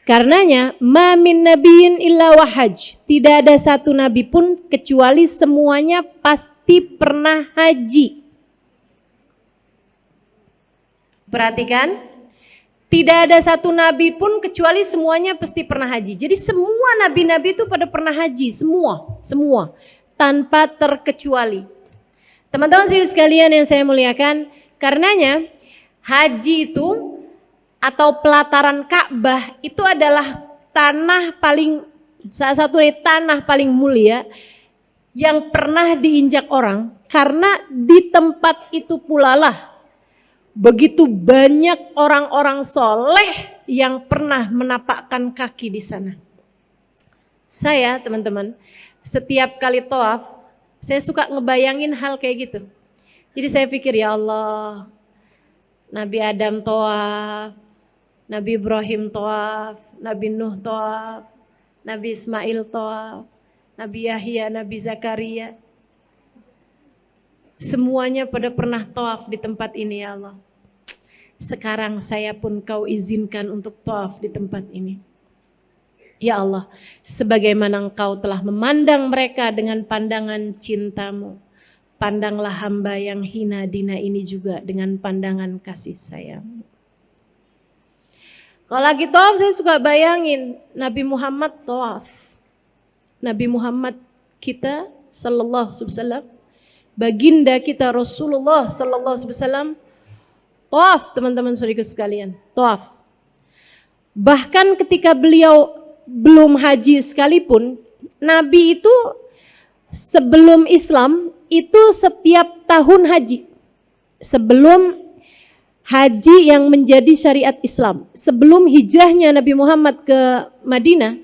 Karenanya, ma min nabiyyin illa wahaj, tidak ada satu nabi pun kecuali semuanya pasti pernah haji. Perhatikan, tidak ada satu nabi pun kecuali semuanya pasti pernah haji. Jadi semua nabi-nabi itu pada pernah haji, semua tanpa terkecuali. Teman-teman sekalian yang saya muliakan, karenanya haji itu atau pelataran Ka'bah itu adalah salah satu dari tanah paling mulia yang pernah diinjak orang, karena di tempat itu pula lah begitu banyak orang-orang soleh yang pernah menapakkan kaki di sana. Saya teman-teman setiap kali tawaf saya suka ngebayangin hal kayak gitu. Jadi saya pikir ya Allah, Nabi Adam tawaf, Nabi Ibrahim tawaf, Nabi Nuh tawaf, Nabi Ismail tawaf, Nabi Yahya, Nabi Zakaria. Semuanya pada pernah tawaf di tempat ini ya Allah. Sekarang saya pun kau izinkan untuk tawaf di tempat ini. Ya Allah, sebagaimana engkau telah memandang mereka dengan pandangan cintamu, pandanglah hamba yang hina dina ini juga dengan pandangan kasih sayang. Kalau lagi tawaf saya suka bayangin Nabi Muhammad tawaf. Nabi Muhammad kita sallallahu alaihi wasallam, baginda kita Rasulullah sallallahu alaihi wasallam tawaf, teman-teman saudara sekalian, tawaf. Bahkan ketika beliau belum haji sekalipun, Nabi itu sebelum Islam itu setiap tahun haji. Sebelum haji yang menjadi syariat Islam, sebelum hijrahnya Nabi Muhammad ke Madinah,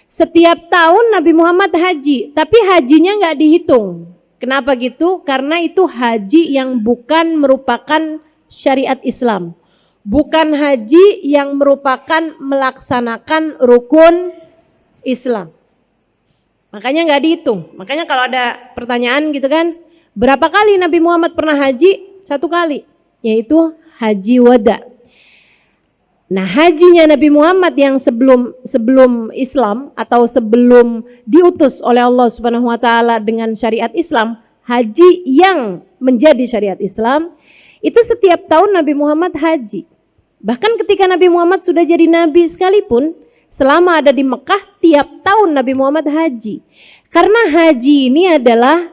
setiap tahun Nabi Muhammad haji, tapi hajinya nggak dihitung. Kenapa gitu? Karena itu haji yang bukan merupakan syariat Islam. Bukan haji yang merupakan melaksanakan rukun Islam. Makanya nggak dihitung. Makanya kalau ada pertanyaan gitu kan, berapa kali Nabi Muhammad pernah haji? 1 kali, yaitu haji wada. Nah, hajinya Nabi Muhammad yang sebelum Islam atau sebelum diutus oleh Allah Subhanahu wa taala dengan syariat Islam, haji yang menjadi syariat Islam, itu setiap tahun Nabi Muhammad haji. Bahkan ketika Nabi Muhammad sudah jadi nabi sekalipun, selama ada di Mekah, tiap tahun Nabi Muhammad haji. Karena haji ini adalah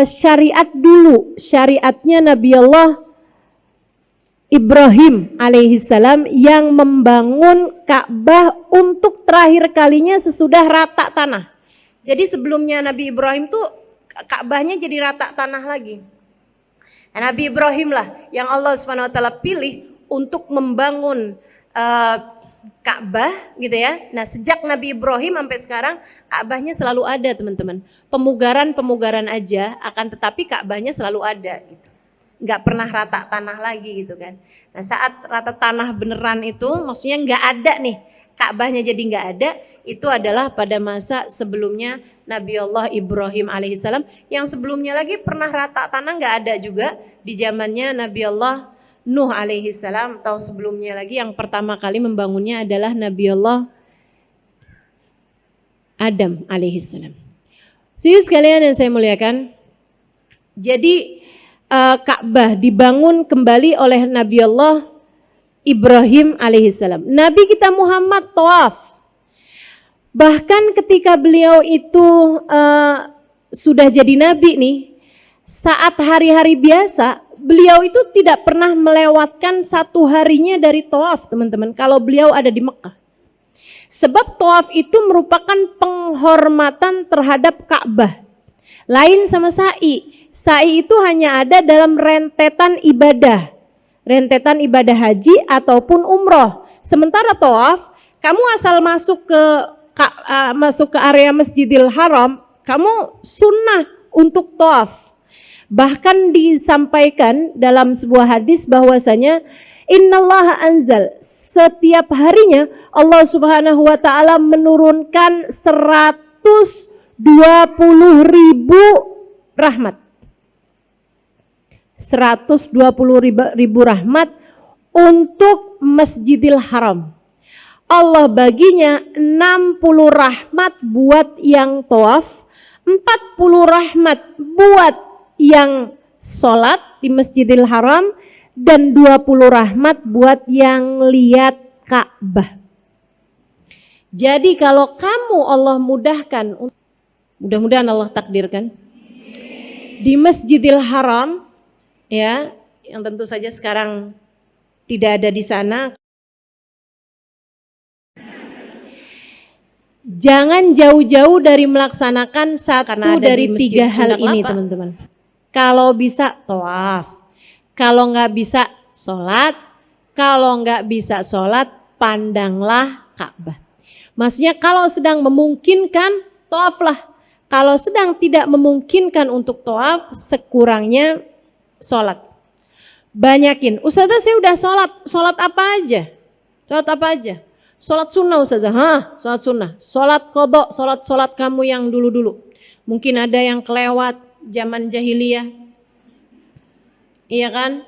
syariat dulu, syariatnya Nabi Allah Ibrahim alaihissalam yang membangun Ka'bah untuk terakhir kalinya sesudah rata tanah. Jadi sebelumnya Nabi Ibrahim tuh Ka'bahnya jadi rata tanah lagi. Nah, Nabi Ibrahim lah yang Allah Subhanahu wa taala pilih untuk membangun Ka'bah gitu ya. Nah, sejak Nabi Ibrahim sampai sekarang Ka'bahnya selalu ada, teman-teman. Pemugaran aja, akan tetapi Ka'bahnya selalu ada gitu. Nggak pernah rata tanah lagi gitu kan. Nah, saat rata tanah beneran itu maksudnya nggak ada nih, Ka'bahnya jadi nggak ada, itu adalah pada masa sebelumnya Nabi Allah Ibrahim alaihissalam. Yang sebelumnya lagi pernah rata tanah nggak ada juga di zamannya Nabi Allah Nuh alaihissalam, atau sebelumnya lagi yang pertama kali membangunnya adalah Nabi Allah Adam alaihissalam. Saudara sekalian yang saya muliakan, jadi Ka'bah dibangun kembali oleh Nabi Allah Ibrahim alaihissalam. Nabi kita Muhammad tawaf. Bahkan ketika beliau itu sudah jadi nabi nih, saat hari-hari biasa, beliau itu tidak pernah melewatkan 1 harinya dari tawaf, teman-teman, kalau beliau ada di Mekah. Sebab tawaf itu merupakan penghormatan terhadap Ka'bah. Lain sama sa'i. Sa'i itu hanya ada dalam rentetan ibadah haji ataupun umroh. Sementara tawaf, kamu asal masuk ke area Masjidil Haram, kamu sunnah untuk tawaf. Bahkan disampaikan dalam sebuah hadis bahwasanya innallaha anzal, setiap harinya Allah Subhanahu wa taala menurunkan 120.000 rahmat. 120.000 rahmat untuk Masjidil Haram. Allah baginya 60 rahmat buat yang tawaf, 40 rahmat buat yang sholat di Masjidil Haram, dan 20 rahmat buat yang lihat Ka'bah. Jadi kalau kamu Allah mudahkan, mudah-mudahan Allah takdirkan, di Masjidil Haram, ya, yang tentu saja sekarang tidak ada di sana, jangan jauh-jauh dari melaksanakan satu dari 3 hal ini, teman-teman. Kalau bisa tawaf, kalau nggak bisa sholat, kalau nggak bisa sholat pandanglah Ka'bah. Maksudnya kalau sedang memungkinkan tawaflah, kalau sedang tidak memungkinkan untuk tawaf sekurangnya sholat. Banyakin. Ustazah saya udah sholat apa aja? Sholat apa aja? Sholat sunnah Ustazah. Sholat sunnah. Sholat qadha, sholat kamu yang dulu-dulu. Mungkin ada yang kelewat zaman jahiliyah. Iya kan?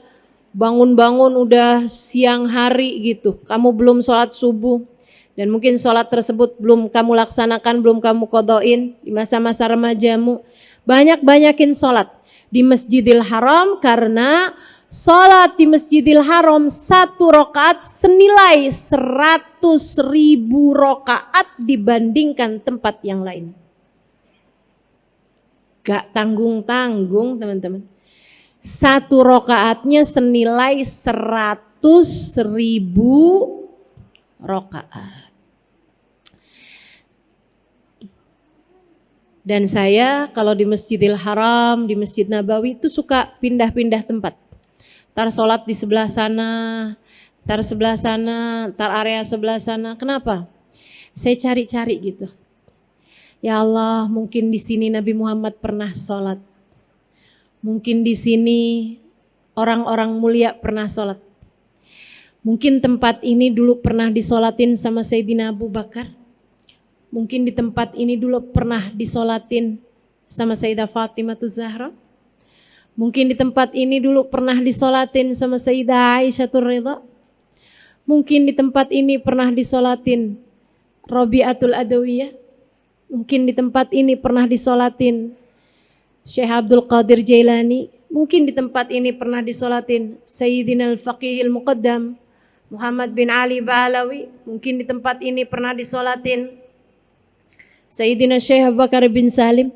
Bangun-bangun udah siang hari gitu. Kamu belum sholat subuh. Dan mungkin sholat tersebut belum kamu laksanakan, belum kamu qadhain di masa-masa remajamu. Banyak-banyakin sholat di Masjidil Haram, karena sholat di Masjidil Haram 1 rakaat senilai 100.000 rakaat dibandingkan tempat yang lain. Gak tanggung-tanggung teman-teman. 1 rakaatnya senilai 100.000 rakaat. Dan saya kalau di Masjidil Haram, di Masjid Nabawi itu suka pindah-pindah tempat. Tar sholat di sebelah sana, tar sebelah sana, tar area sebelah sana. Kenapa? Saya cari-cari gitu. Ya Allah, mungkin di sini Nabi Muhammad pernah sholat. Mungkin di sini orang-orang mulia pernah sholat. Mungkin tempat ini dulu pernah disolatin sama Sayyidina Abu Bakar. Mungkin di tempat ini dulu pernah disolatin sama Sayyidah Fatimah Zahra. Mungkin di tempat ini dulu pernah disolatin sama Sayyidah Aisyah Ridha. Mungkin di tempat ini pernah disolatin Rabi'atul Adawiyah. Mungkin di tempat ini pernah disolatin Syekh Abdul Qadir Jailani. Mungkin di tempat ini pernah disolatin Sayyidina Al-Faqihil Muqaddam Muhammad bin Ali Ba'alawi. Mungkin di tempat ini pernah disolatin Sayyidina Syekh Abu Bakar bin Salim.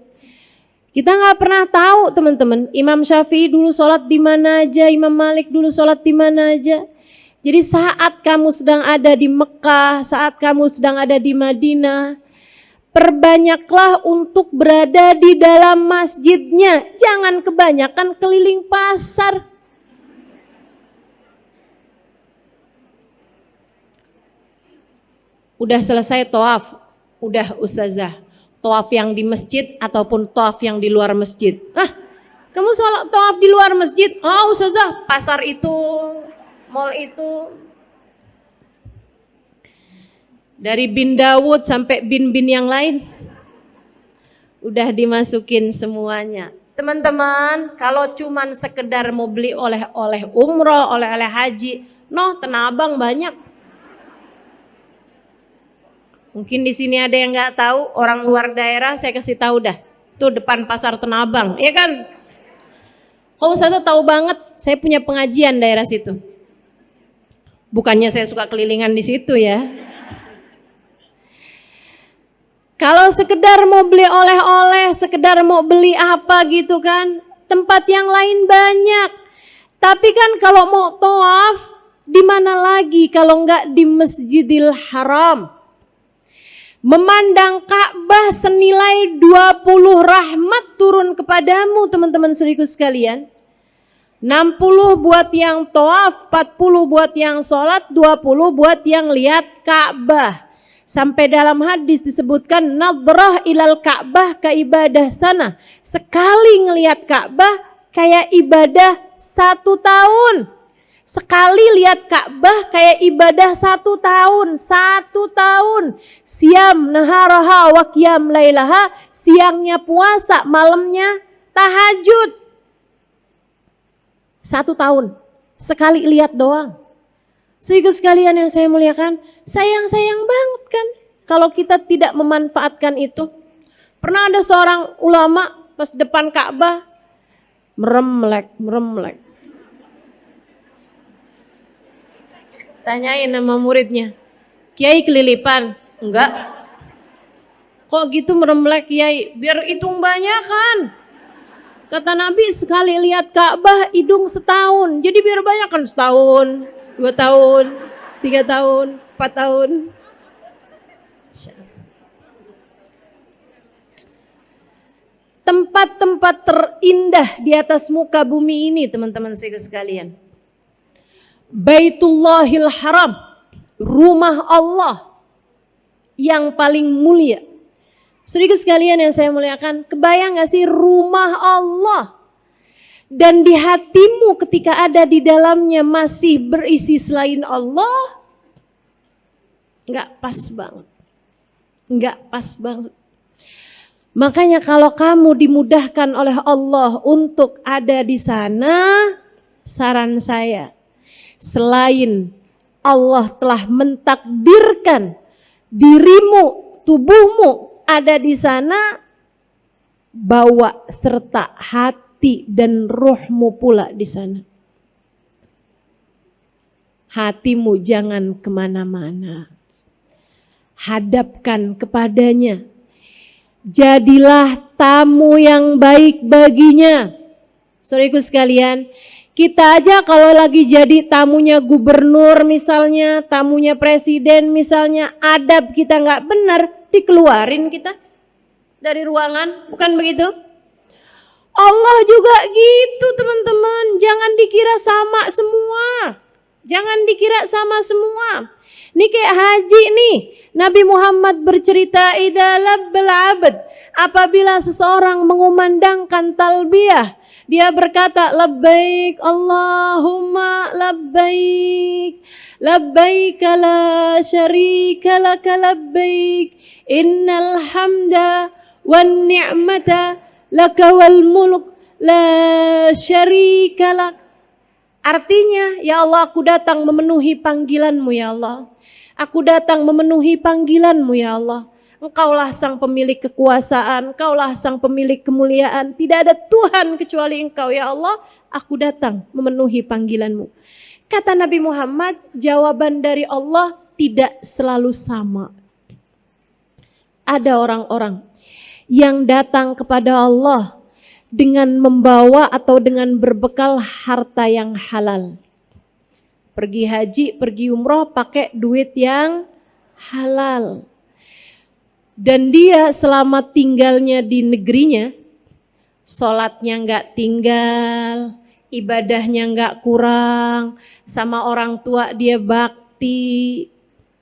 Kita nggak pernah tahu teman-teman, Imam Syafi'i dulu sholat di mana aja, Imam Malik dulu sholat di mana aja. Jadi saat kamu sedang ada di Mekah, saat kamu sedang ada di Madinah, perbanyaklah untuk berada di dalam masjidnya. Jangan kebanyakan keliling pasar. Udah selesai tawaf, udah ustazah, tawaf yang di masjid ataupun tawaf yang di luar masjid. Kamu sholat tawaf di luar masjid? Oh ustazah, pasar itu, mall itu. Dari bin Dawud sampai bin-bin yang lain udah dimasukin semuanya. Teman-teman, kalau cuman sekedar mau beli oleh-oleh umroh, oleh-oleh haji, Tanah Abang banyak. Mungkin di sini ada yang nggak tahu, orang luar daerah saya kasih tahu dah. Tuh depan pasar Tanah Abang, ya kan? Kok Ustazah tahu banget? Saya punya pengajian daerah situ. Bukannya saya suka kelilingan di situ ya. Kalau sekedar mau beli oleh-oleh, sekedar mau beli apa gitu kan, tempat yang lain banyak. Tapi kan kalau mau tawaf, di mana lagi kalau nggak di Masjidil Haram? Memandang Ka'bah senilai 20 rahmat turun kepadamu teman-teman saudaraku sekalian. 60 buat yang tawaf, 40 buat yang sholat, 20 buat yang lihat Ka'bah. Sampai dalam hadis disebutkan nadrah ilal Ka'bah ka ibadah sana. Sekali ngelihat Ka'bah kayak ibadah 1 tahun. Sekali lihat Ka'bah kayak ibadah 1 tahun. 1 tahun. Siam naharaha wa qiyam lailaha. Siangnya puasa, malamnya tahajud. 1 tahun. Sekali lihat doang. Saudara sekalian yang saya muliakan, sayang-sayang banget kan kalau kita tidak memanfaatkan itu. Pernah ada seorang ulama pas depan Ka'bah meremlek. Tanyain sama muridnya, Kiai kelilipan? Enggak. Kok gitu meremlek Kiai? Biar hitung banyakan. Kata Nabi sekali lihat Ka'bah hidung setahun. Jadi biar banyak kan setahun, 2 tahun, 3 tahun, 4 tahun. Tempat-tempat terindah di atas muka bumi ini teman-teman sekalian. Baitullahil Haram, rumah Allah yang paling mulia. Saudara sekalian yang saya muliakan, kebayang gak sih rumah Allah dan di hatimu ketika ada di dalamnya masih berisi selain Allah, nggak pas banget. Nggak pas banget. Makanya kalau kamu dimudahkan oleh Allah untuk ada di sana, saran saya, selain Allah telah mentakdirkan dirimu, tubuhmu ada di sana, bawa serta hati dan ruhmu pula di sana. Hatimu jangan kemana-mana. Hadapkan kepadanya. Jadilah tamu yang baik baginya. Saudaraku sekalian, kita aja kalau lagi jadi tamunya gubernur misalnya, tamunya presiden misalnya, adab kita nggak benar, dikeluarin kita dari ruangan, bukan begitu? Allah juga gitu teman-teman, jangan dikira sama semua. Jangan dikira sama semua. Ini kayak haji nih. Nabi Muhammad bercerita, idza labbal abd, apabila seseorang mengumandangkan talbiyah, dia berkata labbaik Allahumma labbaik, labbaik la syarika laka labbaik, innal hamda wan ni'mata laka wal mulk la syarika lak. Artinya, ya Allah, aku datang memenuhi panggilanmu ya Allah. Aku datang memenuhi panggilanmu ya Allah. Engkaulah sang pemilik kekuasaan, Engkaulah sang pemilik kemuliaan. Tidak ada Tuhan kecuali Engkau ya Allah. Aku datang memenuhi panggilanmu. Kata Nabi Muhammad, jawaban dari Allah tidak selalu sama. Ada orang-orang yang datang kepada Allah dengan membawa atau dengan berbekal harta yang halal. Pergi haji, pergi umroh pakai duit yang halal. Dan dia selama tinggalnya di negerinya, sholatnya nggak tinggal, ibadahnya nggak kurang, sama orang tua dia bakti.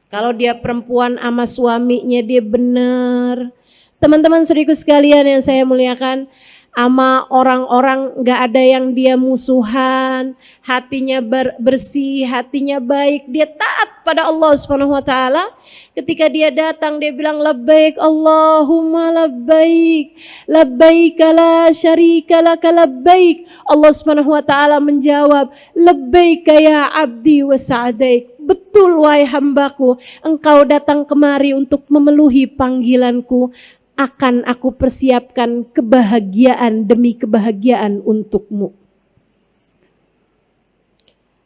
Kalau dia perempuan sama suaminya dia benar. Teman-teman saudaraku sekalian yang saya muliakan, ama orang-orang gak ada yang dia musuhan, hatinya bersih, hatinya baik, dia taat pada Allah Subhanahu wa taala. Ketika dia datang dia bilang labbaik Allahumma labbaik, labbaik la syarika laka labbaik. Allah Subhanahu wa taala menjawab, labbaik ya abdi wa sa'daik. Betul wahai hambaku, engkau datang kemari untuk memenuhi panggilanku. Akan aku persiapkan kebahagiaan demi kebahagiaan untukmu.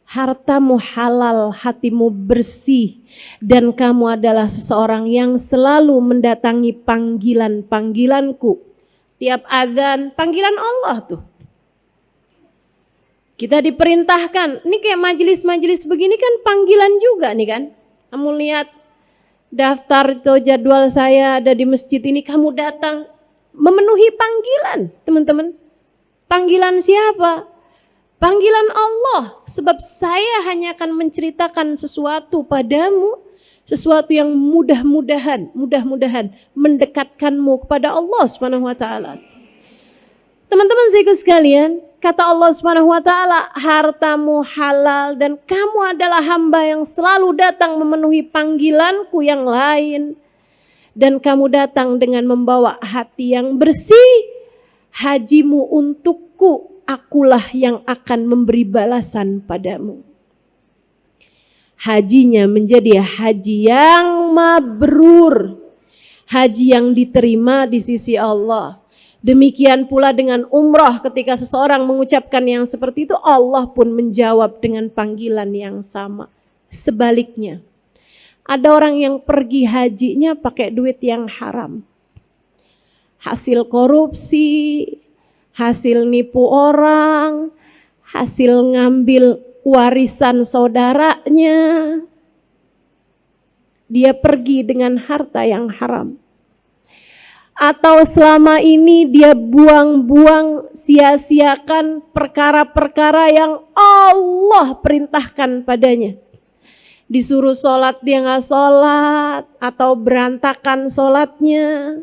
Hartamu halal, hatimu bersih, dan kamu adalah seseorang yang selalu mendatangi panggilanku. Tiap adzan, panggilan Allah tuh. Kita diperintahkan, ini kayak majelis-majelis begini kan panggilan juga nih kan. Kamu lihat daftar atau jadwal saya ada di masjid ini, kamu datang memenuhi panggilan teman-teman. Panggilan siapa? Panggilan Allah. Sebab saya hanya akan menceritakan sesuatu padamu, sesuatu yang mudah-mudahan mendekatkanmu kepada Allah Subhanahu wa taala. Teman-teman saya sekalian, kata Allah Subhanahu wa taala, hartamu halal dan kamu adalah hamba yang selalu datang memenuhi panggilanku yang lain. Dan kamu datang dengan membawa hati yang bersih. Hajimu untukku, akulah yang akan memberi balasan padamu. Hajinya menjadi haji yang mabrur, haji yang diterima di sisi Allah. Demikian pula dengan umrah, ketika seseorang mengucapkan yang seperti itu, Allah pun menjawab dengan panggilan yang sama. Sebaliknya, ada orang yang pergi hajinya pakai duit yang haram. Hasil korupsi, hasil nipu orang, hasil ngambil warisan saudaranya. Dia pergi dengan harta yang haram. Atau selama ini dia buang-buang, sia-siakan perkara-perkara yang Allah perintahkan padanya. Disuruh sholat dia gak sholat, atau berantakan sholatnya.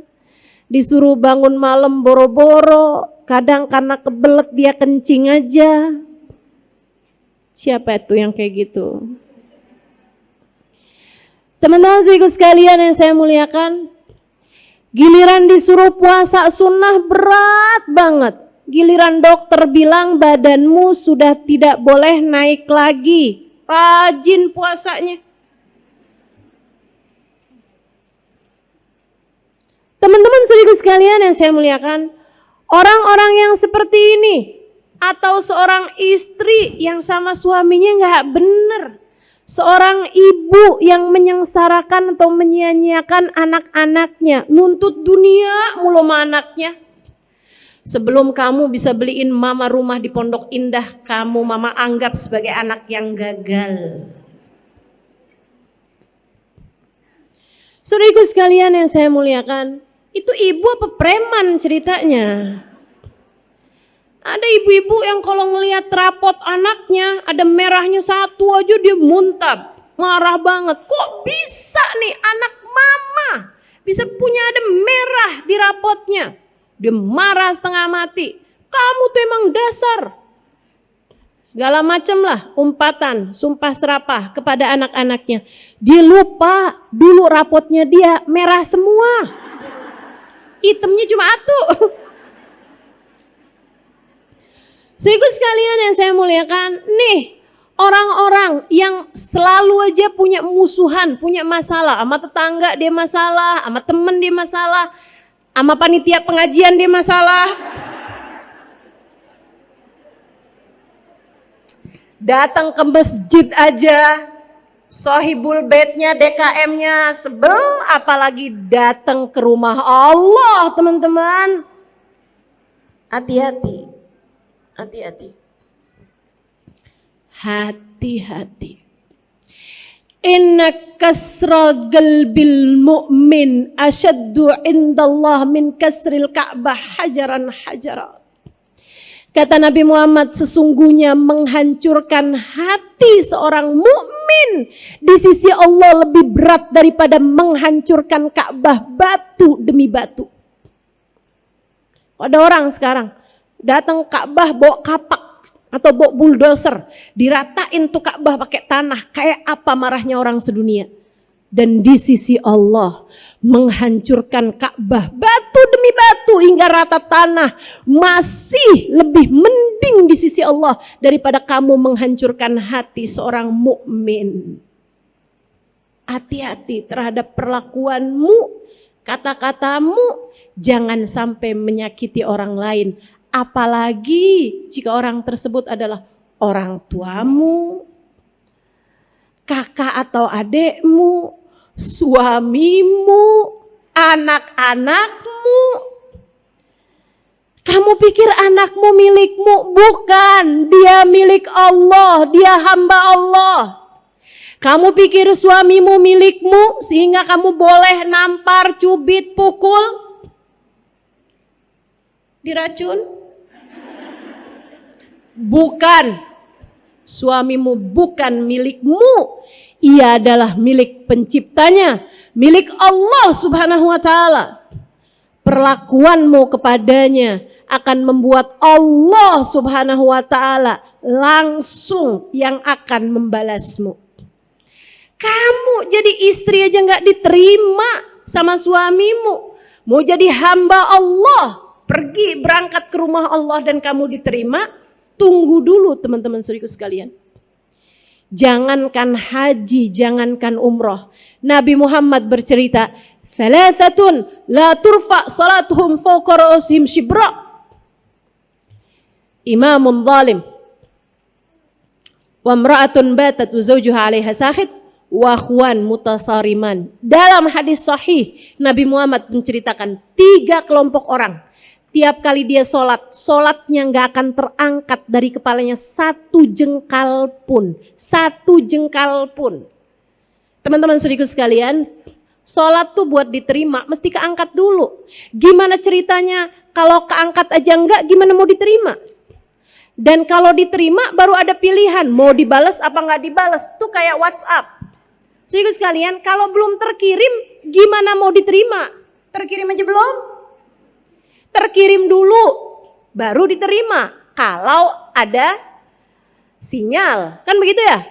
Disuruh bangun malam boro-boro, kadang karena kebelet dia kencing aja. Siapa itu yang kayak gitu? Teman-teman sekalian yang saya muliakan, giliran disuruh puasa sunnah berat banget. Giliran dokter bilang badanmu sudah tidak boleh naik lagi. Rajin puasanya. Teman-teman sekalian yang saya muliakan, orang-orang yang seperti ini atau seorang istri yang sama suaminya nggak benar, seorang ibu yang menyengsarakan atau menyia-nyiakan anak-anaknya, nuntut dunia mulu sama anaknya. Sebelum kamu bisa beliin mama rumah di Pondok Indah, kamu mama anggap sebagai anak yang gagal. Saudaraku sekalian yang saya muliakan, itu ibu apa preman ceritanya? Ada ibu-ibu yang kalau ngelihat rapot anaknya ada merahnya satu aja dia muntah, marah banget. Kok bisa nih anak mama bisa punya ada merah di rapotnya? Dia marah setengah mati. Kamu tuh emang dasar. Segala macam lah umpatan, sumpah serapah kepada anak-anaknya. Dia lupa dulu rapotnya dia merah semua. Hitamnya cuma satu. Saudaraku sekalian yang saya muliakan, nih orang-orang yang selalu aja punya musuhan, punya masalah, sama tetangga dia masalah, sama temen dia masalah, sama panitia pengajian dia masalah. Datang ke masjid aja, sohibul baitnya, DKM-nya sebel, apalagi datang ke rumah Allah, teman-teman. Hati-hati. Hati-hati. Hati-hati. Inna kasra qalbil mu'min asyaddu indallah min kasril ka'bah hajaran hajara. Kata Nabi Muhammad, sesungguhnya menghancurkan hati seorang mukmin di sisi Allah lebih berat daripada menghancurkan Ka'bah batu demi batu. Ada orang sekarang datang Ka'bah bawa kapak atau bawa bulldozer, diratain tuh Ka'bah pakai tanah, kayak apa marahnya orang sedunia. Dan di sisi Allah menghancurkan Ka'bah batu demi batu hingga rata tanah masih lebih mending di sisi Allah daripada kamu menghancurkan hati seorang mukmin. Hati-hati terhadap perlakuanmu, kata-katamu, jangan sampai menyakiti orang lain, apalagi jika orang tersebut adalah orang tuamu, kakak atau adekmu, suamimu, anak-anakmu. Kamu pikir anakmu milikmu? Bukan, dia milik Allah, dia hamba Allah. Kamu pikir suamimu milikmu sehingga kamu boleh nampar, cubit, pukul, diracun? Bukan, suamimu bukan milikmu. Ia adalah milik penciptanya, milik Allah Subhanahu wa ta'ala. Perlakuanmu kepadanya akan membuat Allah Subhanahu wa ta'ala langsung yang akan membalasmu. Kamu jadi istri aja gak diterima sama suamimu, mau jadi hamba Allah, pergi berangkat ke rumah Allah dan kamu diterima, tunggu dulu teman-teman saudaraku sekalian. Jangankan haji, jangankan umroh. Nabi Muhammad bercerita, "Thalathatun la turfa salatuhum fawqa ra'sihim shibra." Imamun zalim, wa imra'atun batat zawjuha 'alaiha sakhit, wa akhwan mutasariman. Dalam hadis sahih, Nabi Muhammad menceritakan 3 kelompok orang. Tiap kali dia sholat, sholatnya gak akan terangkat dari kepalanya satu jengkal pun. Satu jengkal pun. Teman-teman saudaraku sekalian, sholat tuh buat diterima, mesti keangkat dulu. Gimana ceritanya kalau keangkat aja enggak, gimana mau diterima? Dan kalau diterima baru ada pilihan, mau dibalas apa gak dibalas. Tuh kayak WhatsApp. Saudaraku sekalian, kalau belum terkirim, gimana mau diterima? Terkirim aja belum? Terkirim dulu, baru diterima kalau ada sinyal, kan begitu ya?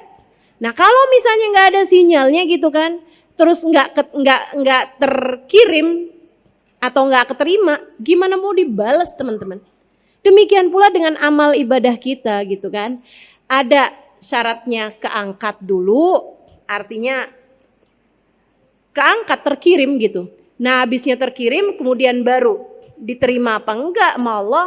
Nah kalau misalnya nggak ada sinyalnya gitu kan, terus nggak terkirim atau nggak keterima, gimana mau dibalas teman-teman? Demikian pula dengan amal ibadah kita gitu kan, ada syaratnya keangkat dulu, artinya keangkat terkirim gitu. Nah habisnya terkirim kemudian baru diterima apa enggak sama Allah,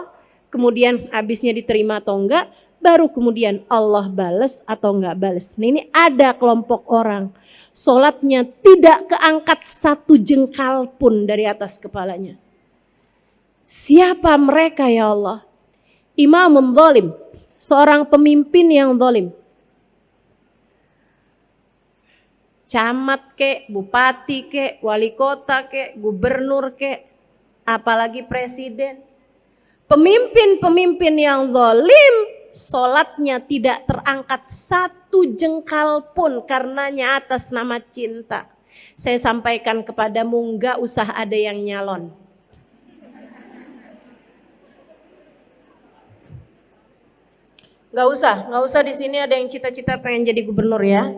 kemudian habisnya diterima atau enggak, baru kemudian Allah bales atau enggak bales. Nah ini ada kelompok orang, sholatnya tidak keangkat satu jengkal pun dari atas kepalanya. Siapa mereka ya Allah? Imam zalim, seorang pemimpin yang zalim. Camat kek, bupati kek, wali kota kek, gubernur kek, apalagi presiden. Pemimpin-pemimpin yang zalim, sholatnya tidak terangkat satu jengkal pun karenanya atas nama cinta. Saya sampaikan kepadamu, nggak usah ada yang nyalon. Nggak usah di sini ada yang cita-cita pengen jadi gubernur ya.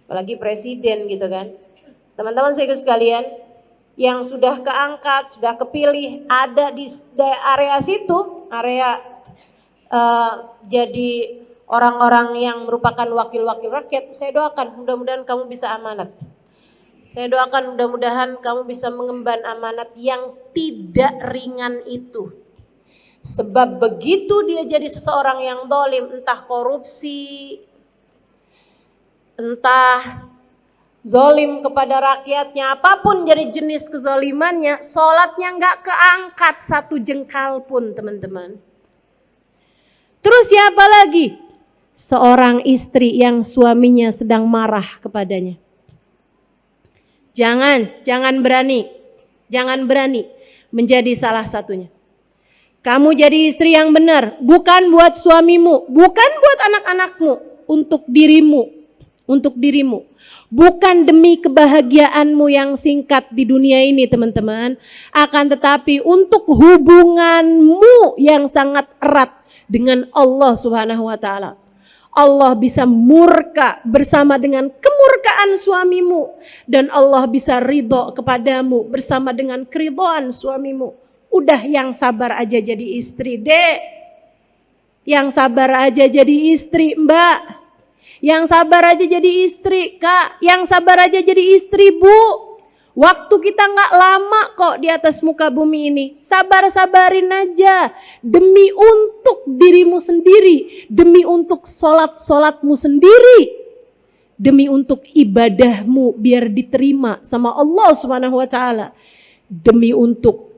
Apalagi presiden gitu kan. Teman-teman saya sekalian, yang sudah keangkat, sudah kepilih, ada di area situ, area jadi orang-orang yang merupakan wakil-wakil rakyat, saya doakan mudah-mudahan kamu bisa amanat. Saya doakan mudah-mudahan kamu bisa mengemban amanat yang tidak ringan itu. Sebab begitu dia jadi seseorang yang zalim, entah korupsi, entah zalim kepada rakyatnya, apapun jadi jenis kezalimannya, sholatnya nggak keangkat satu jengkal pun teman-teman. Terus siapa lagi? Seorang istri yang suaminya sedang marah kepadanya. Jangan berani menjadi salah satunya. Kamu jadi istri yang benar, bukan buat suamimu, bukan buat anak-anakmu, untuk dirimu. Bukan demi kebahagiaanmu yang singkat di dunia ini teman-teman, akan tetapi untuk hubunganmu yang sangat erat dengan Allah Subhanahu wa taala. Allah bisa murka bersama dengan kemurkaan suamimu, dan Allah bisa ridho kepadamu bersama dengan keridhaan suamimu. Udah yang sabar aja jadi istri, Dek. Yang sabar aja jadi istri, Mbak. Yang sabar aja jadi istri, Kak. Yang sabar aja jadi istri, Bu. Waktu kita gak lama kok di atas muka bumi ini. Sabar-sabarin aja. Demi untuk dirimu sendiri. Demi untuk sholat-sholatmu sendiri. Demi untuk ibadahmu biar diterima sama Allah Subhanahu wa taala. Demi untuk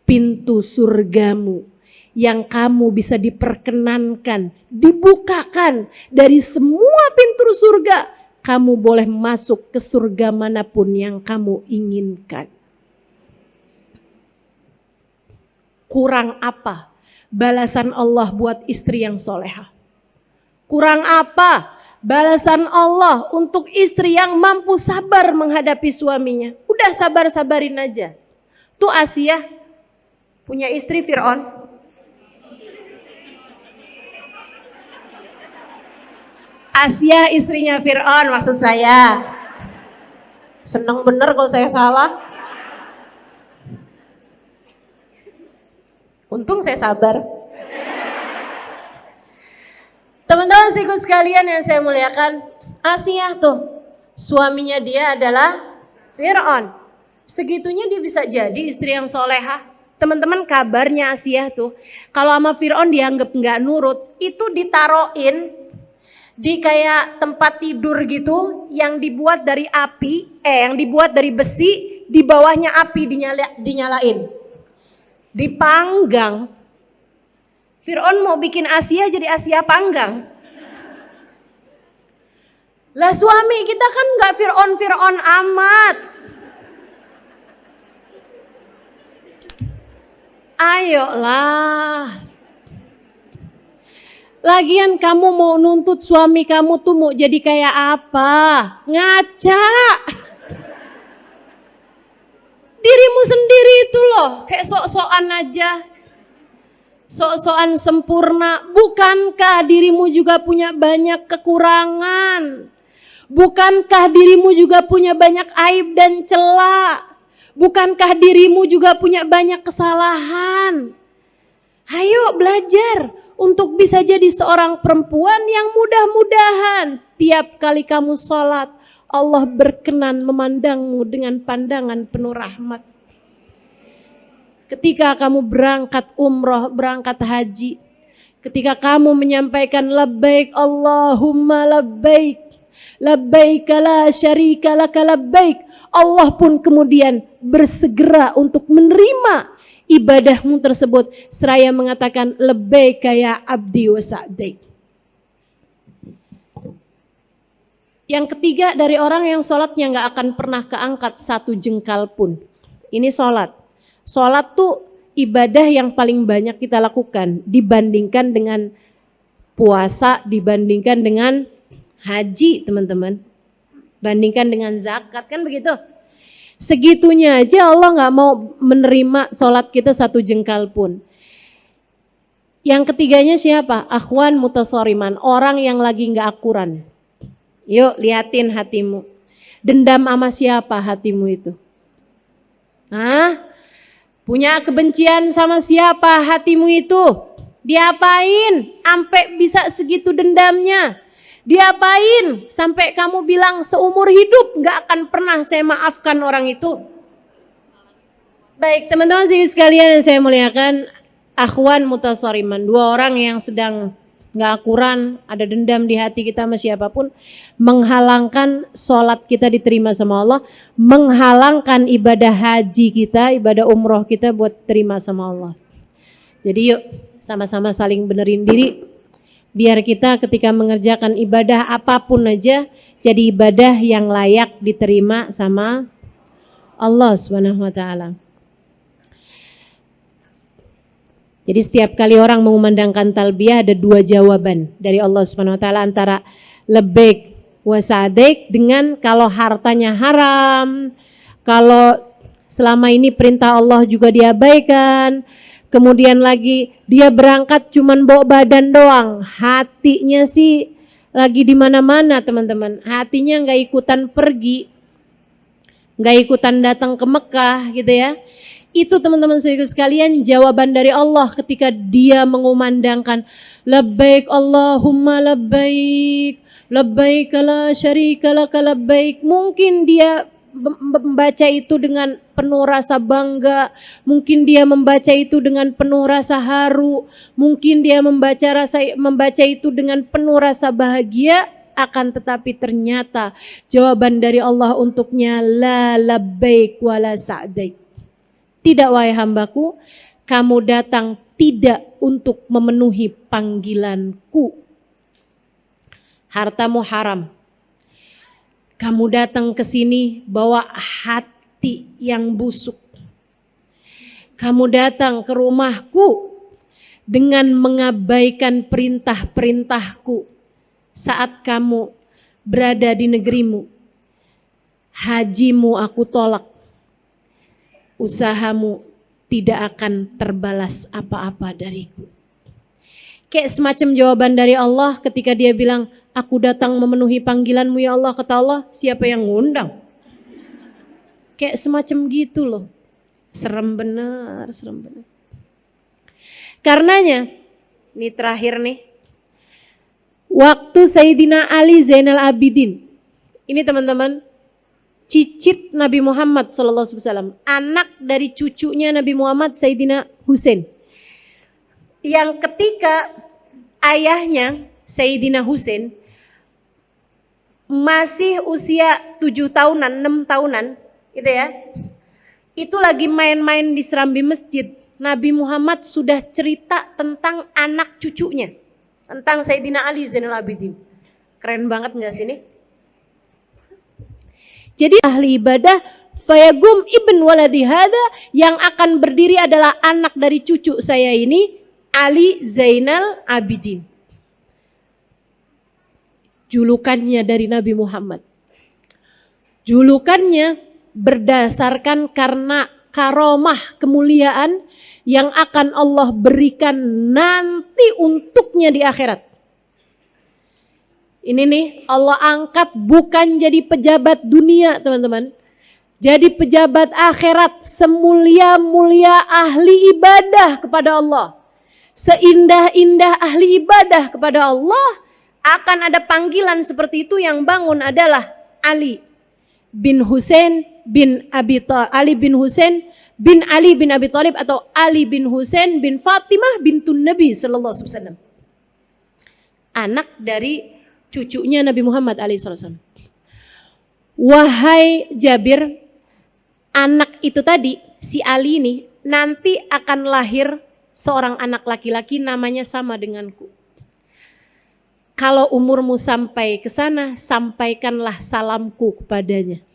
pintu surgamu yang kamu bisa diperkenankan, dibukakan dari semua pintu surga. Kamu boleh masuk ke surga manapun yang kamu inginkan. Kurang apa balasan Allah buat istri yang soleha? Kurang apa balasan Allah untuk istri yang mampu sabar menghadapi suaminya? Udah sabar-sabarin aja. Tuh Asia punya istri Fir'aun. Asia istrinya Fir'aun maksud saya. Seneng bener kalau saya salah. Untung saya sabar. Teman-teman sekalian yang saya muliakan, Asia tuh suaminya dia adalah Fir'aun. Segitunya dia bisa jadi istri yang soleha. Teman-teman kabarnya Asia tuh, kalau sama Fir'aun dianggap nggak nurut, itu ditaroin di kayak tempat tidur gitu yang dibuat dari api, yang dibuat dari besi, di bawahnya api dinyalain. Dipanggang. Fir'aun mau bikin Asia jadi Asia panggang. Lah suami kita kan nggak Fir'aun amat. Ayolah. Lagian kamu mau nuntut suami kamu tuh mau jadi kayak apa? Ngaca. Dirimu sendiri itu loh, kayak sok-sokan aja. Sok-sokan sempurna. Bukankah dirimu juga punya banyak kekurangan? Bukankah dirimu juga punya banyak aib dan celah? Bukankah dirimu juga punya banyak kesalahan? Ayo belajar untuk bisa jadi seorang perempuan yang mudah-mudahan tiap kali kamu sholat, Allah berkenan memandangmu dengan pandangan penuh rahmat. Ketika kamu berangkat umroh, berangkat haji, ketika kamu menyampaikan labbaik Allahumma labbaik, labbaik la syarika laka labbaik, Allah pun kemudian bersegera untuk menerima ibadahmu tersebut seraya mengatakan labbaik ya abdi wa sa'daik. Yang ketiga dari orang yang sholatnya gak akan pernah keangkat satu jengkal pun. Ini sholat. Sholat tuh ibadah yang paling banyak kita lakukan dibandingkan dengan puasa, dibandingkan dengan haji teman-teman. Bandingkan dengan zakat, kan begitu. Segitunya aja Allah gak mau menerima sholat kita satu jengkal pun. Yang ketiganya siapa? Akhwan mutasoriman, orang yang lagi gak akuran. Yuk liatin hatimu. Dendam sama siapa hatimu itu? Hah? Punya kebencian sama siapa hatimu itu? Diapain? Sampai bisa segitu dendamnya? Diapain? Sampai kamu bilang seumur hidup gak akan pernah saya maafkan orang itu? Baik teman-teman sekalian yang saya muliakan, akhwan mutasoriman, dua orang yang sedang gak akuran, ada dendam di hati kita sama siapapun, menghalangkan sholat kita diterima sama Allah, menghalangkan ibadah haji kita, ibadah umroh kita buat terima sama Allah. Jadi yuk sama-sama saling benerin diri, biar kita ketika mengerjakan ibadah apapun aja, jadi ibadah yang layak diterima sama Allah Subhanahu wa ta'ala. Jadi setiap kali orang mengumandangkan talbiyah ada dua jawaban dari Allah Subhanahu wa taala, antara labbaik wa sa'daik dengan kalau hartanya haram, kalau selama ini perintah Allah juga diabaikan, kemudian lagi dia berangkat cuman bawa badan doang, hatinya sih lagi di mana-mana teman-teman, hatinya nggak ikutan pergi, nggak ikutan datang ke Mekah gitu ya. Itu teman-teman sekalian jawaban dari Allah ketika dia mengumandangkan labbaik Allahumma labbaik, labbaik la syarika laka labbaik. Mungkin dia membaca itu dengan penuh rasa bangga, mungkin dia membaca itu dengan penuh rasa haru, mungkin dia membaca itu dengan penuh rasa bahagia, akan tetapi ternyata jawaban dari Allah untuknya la labbaik wa la sa'daik. Tidak wahai hambaku, kamu datang tidak untuk memenuhi panggilanku. Hartamu haram. Kamu datang ke sini bawa hati yang busuk. Kamu datang ke rumahku dengan mengabaikan perintah-perintahku saat kamu berada di negerimu. Hajimu aku tolak. Usahamu tidak akan terbalas apa-apa dariku. Kayak semacam jawaban dari Allah ketika dia bilang, aku datang memenuhi panggilanmu ya Allah. Kata Allah, siapa yang ngundang? Kayak semacam gitu loh. Serem benar, serem benar. Karenanya, ini terakhir nih, waktu Sayyidina Ali Zainal Abidin, ini teman-teman, cicit Nabi Muhammad SAW, anak dari cucunya Nabi Muhammad Sayyidina Husain, yang ketika ayahnya Sayyidina Husain masih usia 7 tahunan, 6 tahunan gitu ya, itu lagi main-main di serambi masjid, Nabi Muhammad sudah cerita tentang anak cucunya, tentang Sayyidina Ali Zainal Abidin. Keren banget gak sih ini? Jadi ahli ibadah fayagum ibn waladi hada, yang akan berdiri adalah anak dari cucu saya ini, Ali Zainal Abidin. Julukannya dari Nabi Muhammad. Julukannya berdasarkan karena karomah kemuliaan yang akan Allah berikan nanti untuknya di akhirat. Ini nih Allah angkat bukan jadi pejabat dunia teman-teman. Jadi pejabat akhirat, semulia-mulia ahli ibadah kepada Allah. Seindah-indah ahli ibadah kepada Allah, akan ada panggilan seperti itu. Yang bangun adalah Ali bin Husain bin Abi Thalib, Ali bin Husain bin Ali bin Abi Thalib, atau Ali bin Husain bin Fatimah bintun Nabi sallallahu alaihi wasallam. Anak dari cucunya Nabi Muhammad alaihi wasallam. Wahai Jabir, anak itu tadi, si Ali ini nanti akan lahir seorang anak laki-laki namanya sama denganku. Kalau umurmu sampai ke sana, sampaikanlah salamku kepadanya.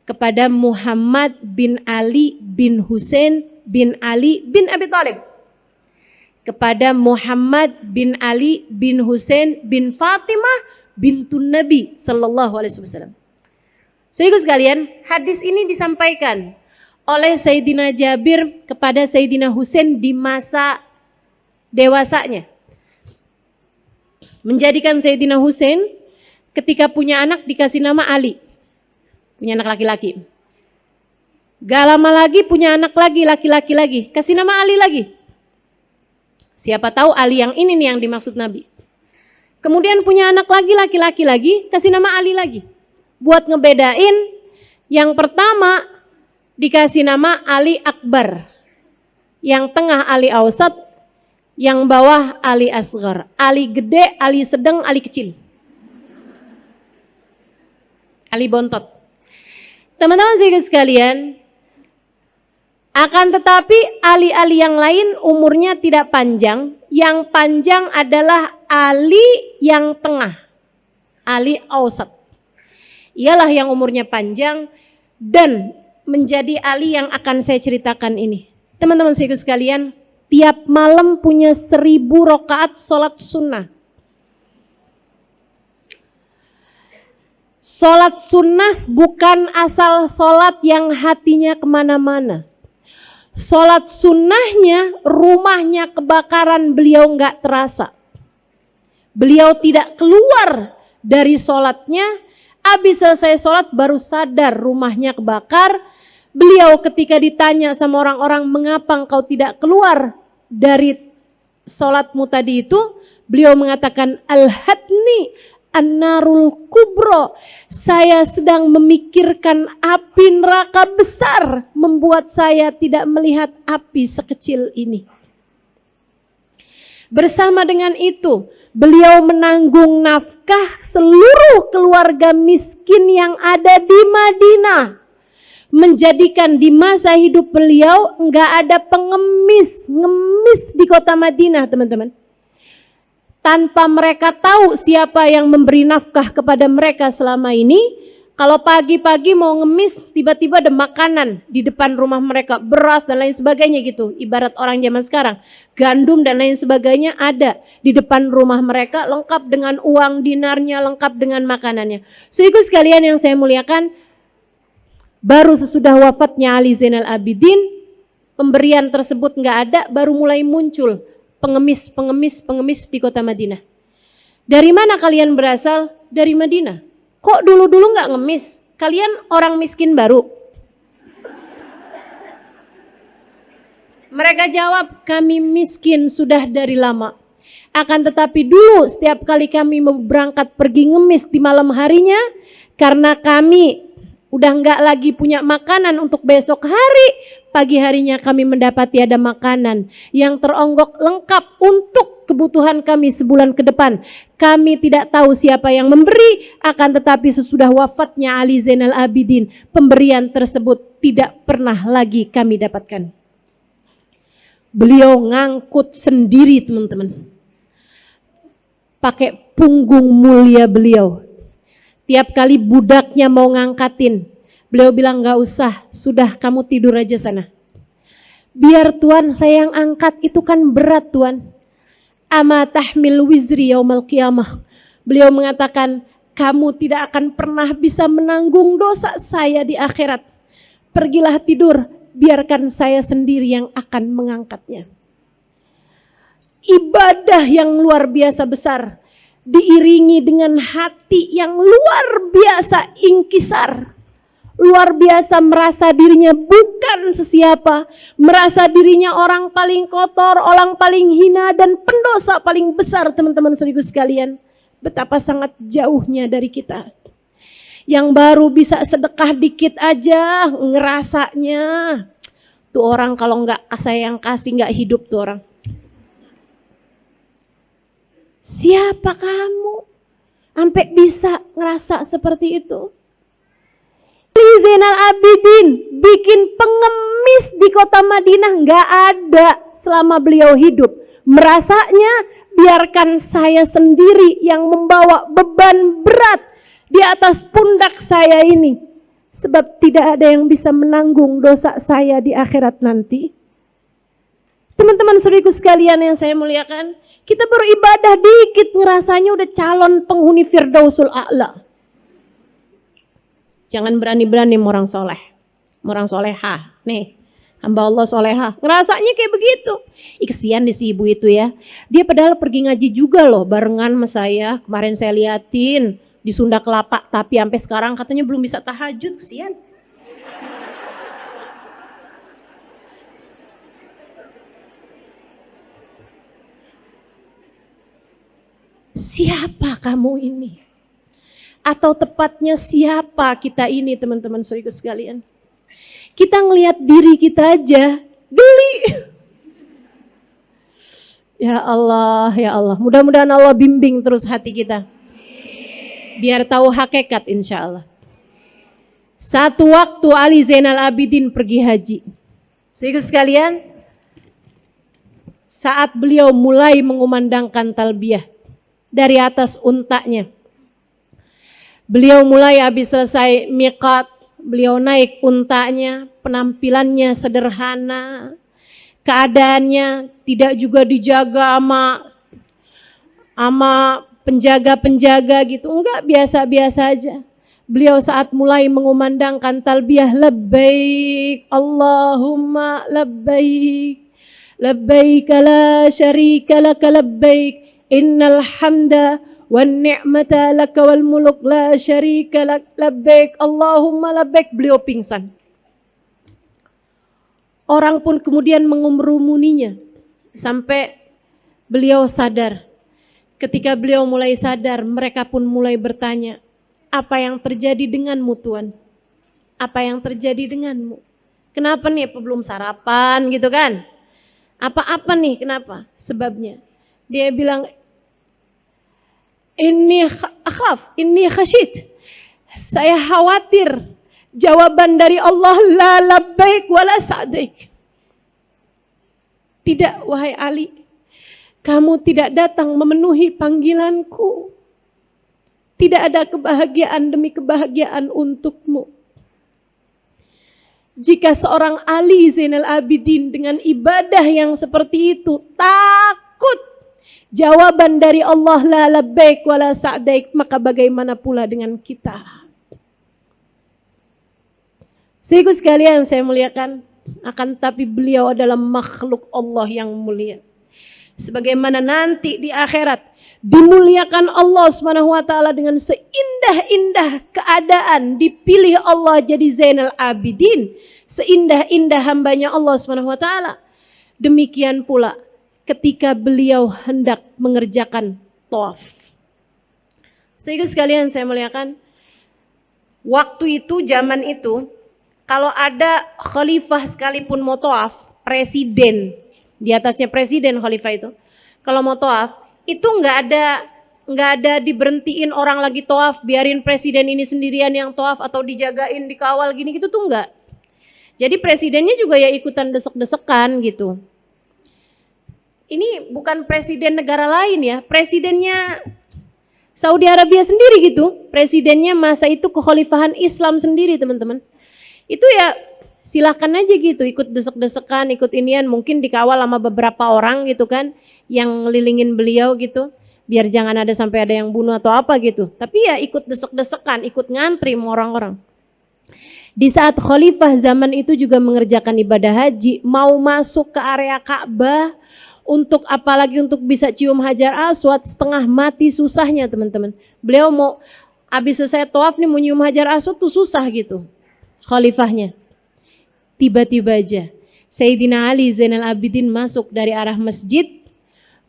Kepada Muhammad bin Ali bin Husain bin Ali bin Abi Thalib. Kepada Muhammad bin Ali bin Husain bin Fatimah bintun Nabi sallallahu alaihi wasallam. Saudara sekalian, hadis ini disampaikan oleh Sayyidina Jabir kepada Sayyidina Husain di masa dewasanya. Menjadikan Sayyidina Husain ketika punya anak dikasih nama Ali. Punya anak laki-laki. Gak lama lagi punya anak lagi, laki-laki lagi. Kasih nama Ali lagi. Siapa tahu Ali yang ini nih yang dimaksud Nabi. Kemudian punya anak lagi, laki-laki lagi, kasih nama Ali lagi. Buat ngebedain, yang pertama dikasih nama Ali Akbar. Yang tengah Ali Awsat, yang bawah Ali Asghar. Ali gede, Ali sedang, Ali kecil. Ali bontot. Teman-teman sekalian, akan tetapi ali-ali yang lain umurnya tidak panjang. Yang panjang adalah Ali yang tengah, Ali Awsat. Ialah yang umurnya panjang dan menjadi Ali yang akan saya ceritakan ini. Teman-teman sekalian, tiap malam punya 1000 rakaat sholat sunnah. Sholat sunnah bukan asal sholat yang hatinya kemana-mana. Sholat sunnahnya rumahnya kebakaran beliau nggak terasa. Beliau tidak keluar dari sholatnya. Habis selesai sholat baru sadar rumahnya kebakar. Beliau ketika ditanya sama orang-orang, mengapa engkau tidak keluar dari sholatmu tadi itu, beliau mengatakan, al-hadni an-narul kubro. Saya sedang memikirkan api neraka besar, membuat saya tidak melihat api sekecil ini. Bersama dengan itu, beliau menanggung nafkah seluruh keluarga miskin yang ada di Madinah. Menjadikan di masa hidup beliau enggak ada pengemis, ngemis di kota Madinah, teman-teman. Tanpa mereka tahu siapa yang memberi nafkah kepada mereka selama ini. Kalau pagi-pagi mau ngemis, tiba-tiba ada makanan di depan rumah mereka, beras dan lain sebagainya gitu. Ibarat orang zaman sekarang, gandum dan lain sebagainya ada di depan rumah mereka, lengkap dengan uang dinarnya, lengkap dengan makanannya. Saudara sekalian yang saya muliakan, baru sesudah wafatnya Ali Zainal Abidin, pemberian tersebut nggak ada, baru mulai muncul pengemis di kota Madinah. Dari mana kalian berasal? Dari Madinah. Kok dulu-dulu nggak ngemis? Kalian orang miskin baru? Mereka jawab, kami miskin sudah dari lama. Akan tetapi dulu setiap kali kami mau berangkat pergi ngemis di malam harinya, karena kami udah nggak lagi punya makanan untuk besok hari, pagi harinya kami mendapati ada makanan yang teronggok lengkap untuk kebutuhan kami sebulan ke depan. Kami tidak tahu siapa yang memberi, akan tetapi sesudah wafatnya Ali Zainal Abidin, pemberian tersebut tidak pernah lagi kami dapatkan. Beliau ngangkut sendiri, teman-teman. Pakai punggung mulia beliau. Tiap kali budaknya mau ngangkatin, beliau bilang, gak usah, sudah kamu tidur aja sana. Biar Tuhan saya yang angkat, itu kan berat Tuhan. Ama tahmil wizri yaumal qiyamah. Beliau mengatakan, kamu tidak akan pernah bisa menanggung dosa saya di akhirat. Pergilah tidur, biarkan saya sendiri yang akan mengangkatnya. Ibadah yang luar biasa besar, diiringi dengan hati yang luar biasa ingkisar. Luar biasa merasa dirinya bukan sesiapa, merasa dirinya orang paling kotor, orang paling hina dan pendosa paling besar, teman-teman saudaraku sekalian. Betapa sangat jauhnya dari kita. Yang baru bisa sedekah dikit aja ngerasanya. Tuh orang kalau nggak saya yang kasih nggak hidup tuh orang. Siapa kamu? Sampai bisa ngerasa seperti itu? Ali Zainal Abidin bikin pengemis di kota Madinah nggak ada selama beliau hidup. Merasanya biarkan saya sendiri yang membawa beban berat di atas pundak saya ini, sebab tidak ada yang bisa menanggung dosa saya di akhirat nanti. Teman-teman saudaraku sekalian yang saya muliakan, kita baru ibadah dikit ngerasanya udah calon penghuni Firdausul A'la. Jangan berani-berani orang soleh, orang soleha. Nih, hamba Allah soleha. Ngerasanya kayak begitu. Kesian deh si ibu itu ya. Dia padahal pergi ngaji juga loh barengan sama saya. Kemarin saya liatin di Sunda Kelapa, tapi sampai sekarang katanya belum bisa tahajud, kesian. Siapa kamu ini? Atau tepatnya siapa kita ini, teman-teman saudaraku sekalian? Kita ngelihat diri kita aja geli. Ya Allah, ya Allah. Mudah-mudahan Allah bimbing terus hati kita. Biar tahu hakikat insya Allah. Satu waktu Ali Zainal Abidin pergi haji. Saudaraku sekalian, saat beliau mulai mengumandangkan talbiyah dari atas untanya. Beliau mulai habis selesai miqat, beliau naik untanya, penampilannya sederhana, keadaannya tidak juga dijaga sama penjaga-penjaga gitu, enggak, biasa-biasa aja. Beliau saat mulai mengumandangkan talbiyah, labbaik Allahumma labbaik, labbaik la syarika laka labbaik, innal hamda wan ni'mata laka wal muluk la syarika lak, labbaik Allahumma labbaik. Beliau pingsan. Orang pun kemudian mengerumuninya sampai beliau sadar. Ketika beliau mulai sadar, mereka pun mulai bertanya, apa yang terjadi denganmu Tuhan? Apa yang terjadi denganmu? Kenapa nih, apa belum sarapan gitu kan? Apa-apa nih, kenapa? Sebabnya. Dia bilang, Inni akhaf, inni khasyid. Saya khawatir jawaban dari Allah la labbaik wala sa'daik. Tidak, wahai Ali, kamu tidak datang memenuhi panggilanku. Tidak ada kebahagiaan demi kebahagiaan untukmu. Jika seorang Ali Zainal Abidin dengan ibadah yang seperti itu takut jawaban dari Allah la labbaik wala sa'daik, maka bagaimana pula dengan kita? Saudaraku sekalian saya muliakan, akan tapi beliau adalah makhluk Allah yang mulia. Sebagaimana nanti di akhirat dimuliakan Allah Subhanahu wa taala dengan seindah-indah keadaan dipilih Allah jadi Zainal Abidin, seindah-indah hambanya Allah Subhanahu wa taala. Demikian pula ketika beliau hendak mengerjakan tawaf. Saudara sekalian saya muliakan, waktu itu, zaman itu, kalau ada khalifah sekalipun mau tawaf, presiden, di atasnya presiden khalifah itu, kalau mau tawaf, itu nggak ada diberhentiin orang lagi tawaf, biarin presiden ini sendirian yang tawaf atau dijagain, dikawal gini gitu tuh nggak. Jadi presidennya juga ya ikutan desek-desekan gitu. Ini bukan presiden negara lain ya, presidennya Saudi Arabia sendiri gitu. Presidennya masa itu kekhalifahan Islam sendiri teman-teman. Itu ya silahkan aja gitu, ikut desek-desekan, ikut inian, mungkin dikawal sama beberapa orang gitu kan, yang ngelilingin beliau gitu, biar jangan ada sampai ada yang bunuh atau apa gitu. Tapi ya ikut desek-desekan, ikut ngantri sama orang-orang. Di saat khalifah zaman itu juga mengerjakan ibadah haji, mau masuk ke area Ka'bah, untuk apalagi untuk bisa cium Hajar Aswad, setengah mati susahnya teman-teman. Beliau mau habis selesai tawaf nih mau nyium Hajar Aswad tuh susah gitu khalifahnya. Tiba-tiba aja Sayyidina Ali Zainal Abidin masuk dari arah masjid.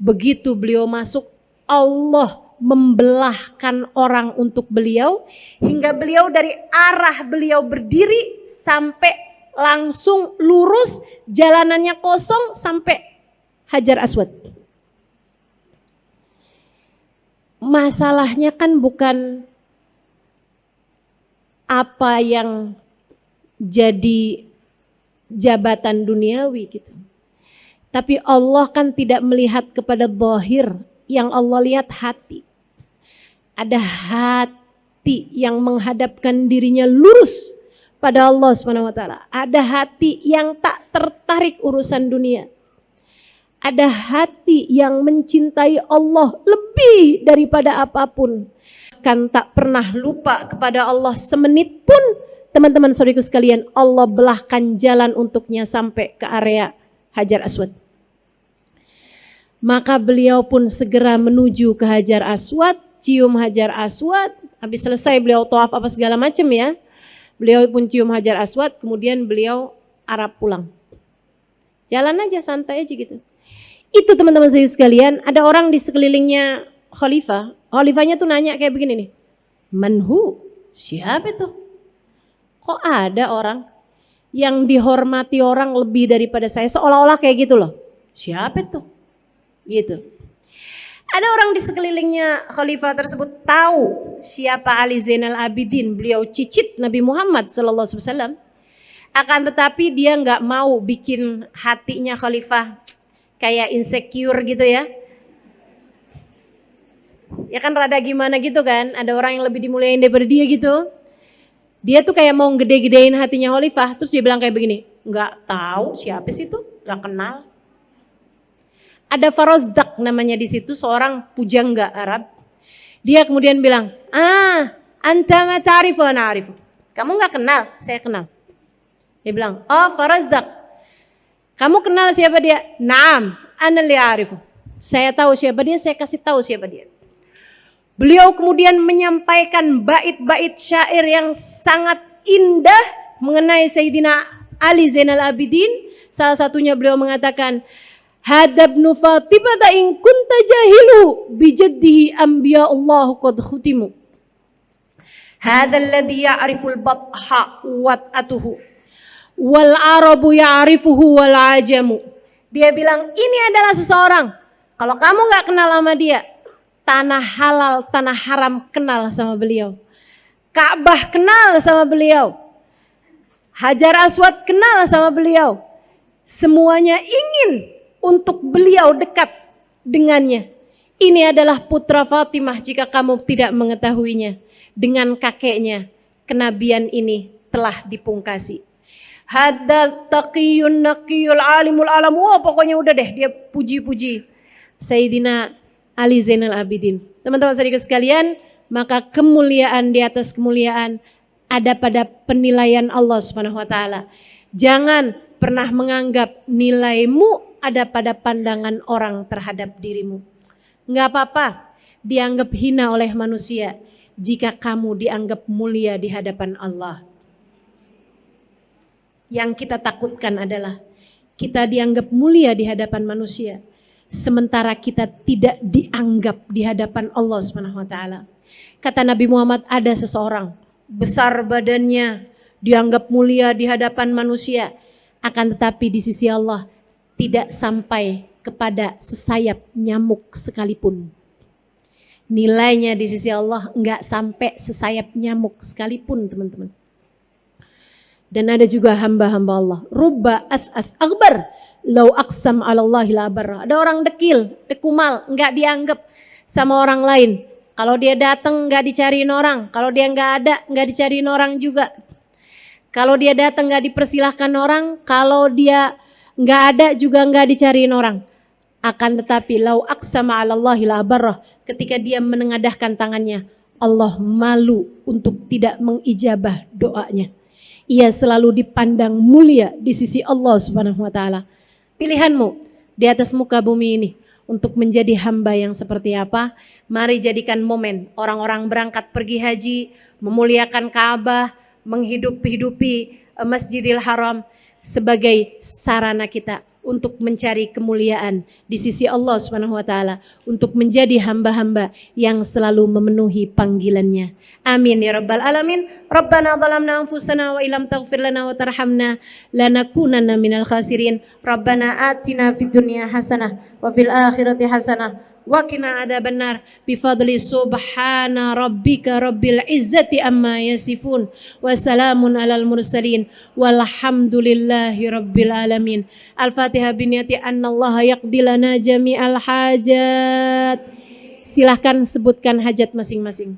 Begitu beliau masuk, Allah membelahkan orang untuk beliau, hingga beliau dari arah beliau berdiri sampai langsung lurus, jalanannya kosong sampai Hajar Aswad. Masalahnya kan bukan apa yang jadi jabatan duniawi gitu. Tapi Allah kan tidak melihat kepada zahir, yang Allah lihat hati. Ada hati yang menghadapkan dirinya lurus pada Allah SWT. Ada hati yang tak tertarik urusan dunia. Ada hati yang mencintai Allah lebih daripada apapun. Kan tak pernah lupa kepada Allah semenit pun. Teman-teman saudaraku sekalian, Allah belahkan jalan untuknya sampai ke area Hajar Aswad. Maka beliau pun segera menuju ke Hajar Aswad, cium Hajar Aswad. Habis selesai beliau tawaf apa segala macam ya. Beliau pun cium Hajar Aswad, kemudian beliau arah pulang. Jalan aja, santai aja gitu. Itu teman-teman saya sekalian, ada orang di sekelilingnya khalifah. Khalifahnya tuh nanya kayak begini nih. Manhu? Siapa itu? Kok ada orang yang dihormati orang lebih daripada saya? Seolah-olah kayak gitu loh. Siapa itu? Gitu. Ada orang di sekelilingnya khalifah tersebut tahu siapa Ali Zainal Abidin. Beliau cicit Nabi Muhammad SAW. Akan tetapi dia nggak mau bikin hatinya khalifah kayak insecure gitu ya. Ya kan rada gimana gitu kan. Ada orang yang lebih dimuliain daripada dia gitu. Dia tuh kayak mau gede-gedein hatinya khalifah. Terus dia bilang kayak begini. Nggak tahu siapa sih itu. Nggak kenal. Ada Farazdak namanya di situ, seorang pujangga Arab. Dia kemudian bilang, anta ma ta'rifu ana a'rifu. Kamu nggak kenal, saya kenal. Dia bilang, oh Farazdak, kamu kenal siapa dia? Naam, ana li a'rifu. Saya tahu siapa dia, saya kasih tahu siapa dia. Beliau kemudian menyampaikan bait-bait syair yang sangat indah mengenai Sayyidina Ali Zainal Abidin. Salah satunya beliau mengatakan, Hadabnu Fatimah in kunta jahilu bijaddihi anbiya'ullah qad khutimu. Hadzal ladzi ya'riful batha wat'atuhu wal arabu ya'rifuhu wal ajamu. Dia bilang, ini adalah seseorang, kalau kamu enggak kenal sama dia, tanah halal, tanah haram kenal sama beliau. Ka'bah kenal sama beliau. Hajar Aswad kenal sama beliau. Semuanya ingin untuk beliau dekat dengannya. Ini adalah putra Fatimah jika kamu tidak mengetahuinya. Dengan kakeknya, kenabian ini telah dipungkasi. Hadza taqiyun naqiyul alimul alam. Wah, pokoknya udah deh, dia puji-puji Sayyidina Ali Zainal Abidin. Teman-teman saudara sekalian, maka kemuliaan di atas kemuliaan ada pada penilaian Allah Subhanahu wa taala. Jangan pernah menganggap nilaimu ada pada pandangan orang terhadap dirimu. Enggak apa-apa dianggap hina oleh manusia jika kamu dianggap mulia di hadapan Allah. Yang kita takutkan adalah kita dianggap mulia di hadapan manusia, sementara kita tidak dianggap di hadapan Allah Subhanahu wa taala. Kata Nabi Muhammad, ada seseorang besar badannya, dianggap mulia di hadapan manusia, akan tetapi di sisi Allah tidak sampai kepada sesayap nyamuk sekalipun. Nilainya di sisi Allah enggak sampai sesayap nyamuk sekalipun, teman-teman. Dan ada juga hamba-hamba Allah. Rubba as'as akbar lau aqsam 'ala Allahi la barra. Ada orang dekil, dekumal, enggak dianggap sama orang lain. Kalau dia datang enggak dicariin orang, kalau dia enggak ada enggak dicariin orang juga. Kalau dia datang enggak dipersilahkan orang, kalau dia enggak ada juga enggak dicariin orang. Akan tetapi lau aqsama 'ala Allahi la barra, ketika dia menengadahkan tangannya, Allah malu untuk tidak mengijabah doanya. ia selalu dipandang mulia di sisi Allah Subhanahu wa taala. Pilihanmu di atas muka bumi ini untuk menjadi hamba yang seperti apa? Mari jadikan momen orang-orang berangkat pergi haji, memuliakan Ka'bah, menghidup-hidupi Masjidil Haram sebagai sarana kita untuk mencari kemuliaan di sisi Allah Subhanahu wa taala, untuk menjadi hamba-hamba yang selalu memenuhi panggilannya. Amin ya rabbal alamin. Rabbana zalamna anfusana wa illam taghfir lana wa tarhamna lanakunanna minal khasirin. Rabbana atina fid dunya hasanah wa fil akhirati hasanah wa qina adzabannar bifadli subhana rabbika rabbil izzati amma yasifun wa salamun alal mursalin walhamdulillahi rabbil alamin. Al-Fatihah biniyati annallaha yaqdi lana jami'al hajat. Silahkan sebutkan hajat masing-masing.